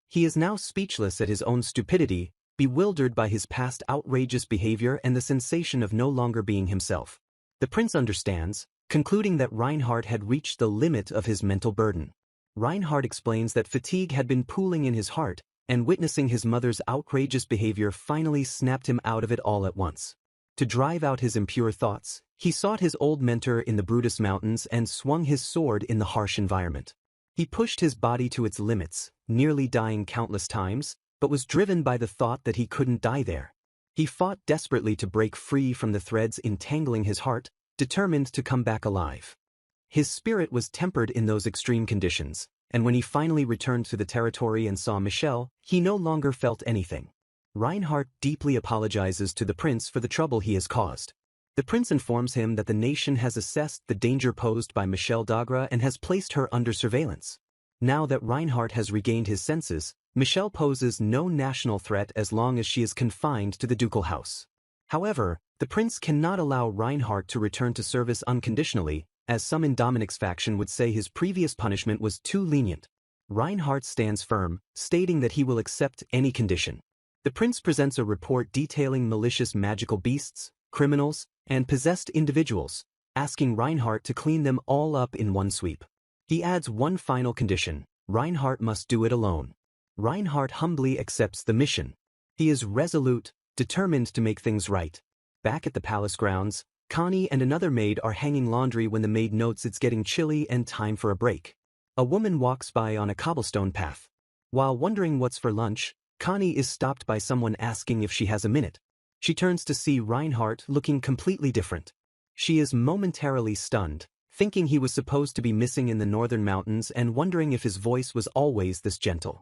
[SPEAKER 1] He is now speechless at his own stupidity, bewildered by his past outrageous behavior and the sensation of no longer being himself. The prince understands, concluding that Reinhard had reached the limit of his mental burden. Reinhard explains that fatigue had been pooling in his heart, and witnessing his mother's outrageous behavior finally snapped him out of it all at once. To drive out his impure thoughts, he sought his old mentor in the Brutus Mountains and swung his sword in the harsh environment. He pushed his body to its limits, nearly dying countless times, but was driven by the thought that he couldn't die there. He fought desperately to break free from the threads entangling his heart, determined to come back alive. His spirit was tempered in those extreme conditions, and when he finally returned to the territory and saw Michelle, he no longer felt anything. Reinhard deeply apologizes to the prince for the trouble he has caused. The prince informs him that the nation has assessed the danger posed by Michelle Dagra and has placed her under surveillance. Now that Reinhard has regained his senses, Michelle poses no national threat as long as she is confined to the ducal house. However, the prince cannot allow Reinhard to return to service unconditionally, as some in Dominic's faction would say his previous punishment was too lenient. Reinhard stands firm, stating that he will accept any condition. The prince presents a report detailing malicious magical beasts, criminals, and possessed individuals, asking Reinhard to clean them all up in one sweep. He adds one final condition: Reinhard must do it alone. Reinhard humbly accepts the mission. He is resolute, determined to make things right. Back at the palace grounds, Connie and another maid are hanging laundry when the maid notes it's getting chilly and time for a break. A woman walks by on a cobblestone path. While wondering what's for lunch, Connie is stopped by someone asking if she has a minute. She turns to see Reinhard looking completely different. She is momentarily stunned, thinking he was supposed to be missing in the northern mountains and wondering if his voice was always this gentle.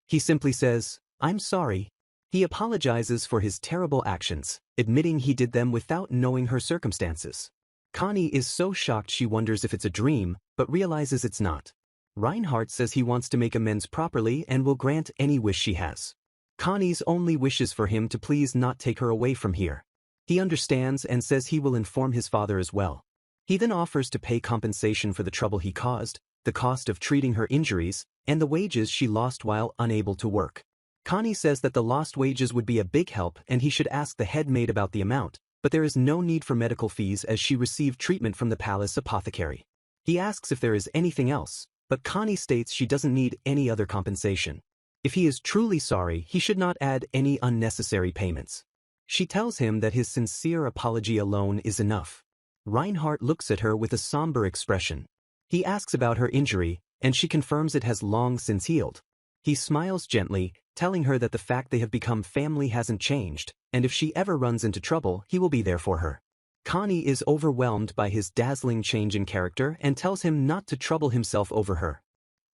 [SPEAKER 1] He simply says, "I'm sorry." He apologizes for his terrible actions, admitting he did them without knowing her circumstances. Connie is so shocked she wonders if it's a dream, but realizes it's not. Reinhard says he wants to make amends properly and will grant any wish she has. Connie's only wishes for him to please not take her away from here. He understands and says he will inform his father as well. He then offers to pay compensation for the trouble he caused, the cost of treating her injuries, and the wages she lost while unable to work. Connie says that the lost wages would be a big help and he should ask the head maid about the amount, but there is no need for medical fees as she received treatment from the palace apothecary. He asks if there is anything else, but Connie states she doesn't need any other compensation. If he is truly sorry, he should not add any unnecessary payments. She tells him that his sincere apology alone is enough. Reinhard looks at her with a somber expression. He asks about her injury, and she confirms it has long since healed. He smiles gently, telling her that the fact they have become family hasn't changed, and if she ever runs into trouble, he will be there for her. Connie is overwhelmed by his dazzling change in character and tells him not to trouble himself over her.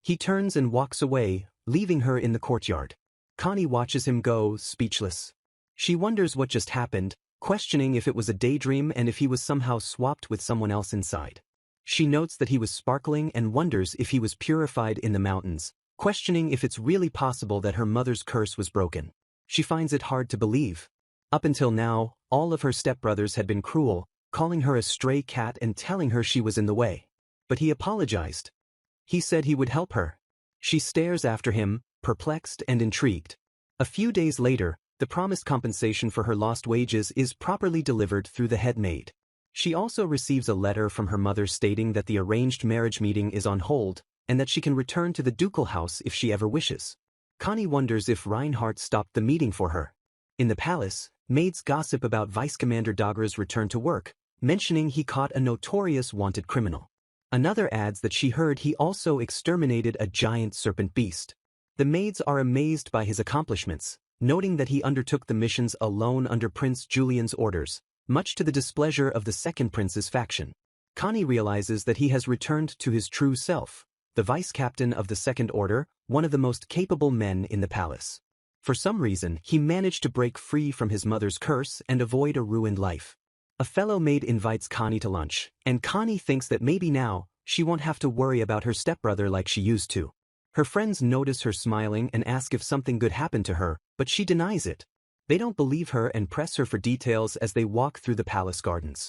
[SPEAKER 1] He turns and walks away, leaving her in the courtyard. Connie watches him go, speechless. She wonders what just happened, questioning if it was a daydream and if he was somehow swapped with someone else inside. She notes that he was sparkling and wonders if he was purified in the mountains, questioning if it's really possible that her mother's curse was broken. She finds it hard to believe. Up until now, all of her stepbrothers had been cruel, calling her a stray cat and telling her she was in the way. But he apologized. He said he would help her. She stares after him, perplexed and intrigued. A few days later, the promised compensation for her lost wages is properly delivered through the head maid. She also receives a letter from her mother stating that the arranged marriage meeting is on hold, and that she can return to the ducal house if she ever wishes. Connie wonders if Reinhardt stopped the meeting for her. In the palace, maids gossip about Vice Commander Dagger's return to work, mentioning he caught a notorious wanted criminal. Another adds that she heard he also exterminated a giant serpent beast. The maids are amazed by his accomplishments, noting that he undertook the missions alone under Prince Julian's orders, much to the displeasure of the second prince's faction. Connie realizes that he has returned to his true self, the vice-captain of the Second Order, one of the most capable men in the palace. For some reason, he managed to break free from his mother's curse and avoid a ruined life. A fellow maid invites Connie to lunch, and Connie thinks that maybe now, she won't have to worry about her stepbrother like she used to. Her friends notice her smiling and ask if something good happened to her, but she denies it. They don't believe her and press her for details as they walk through the palace gardens.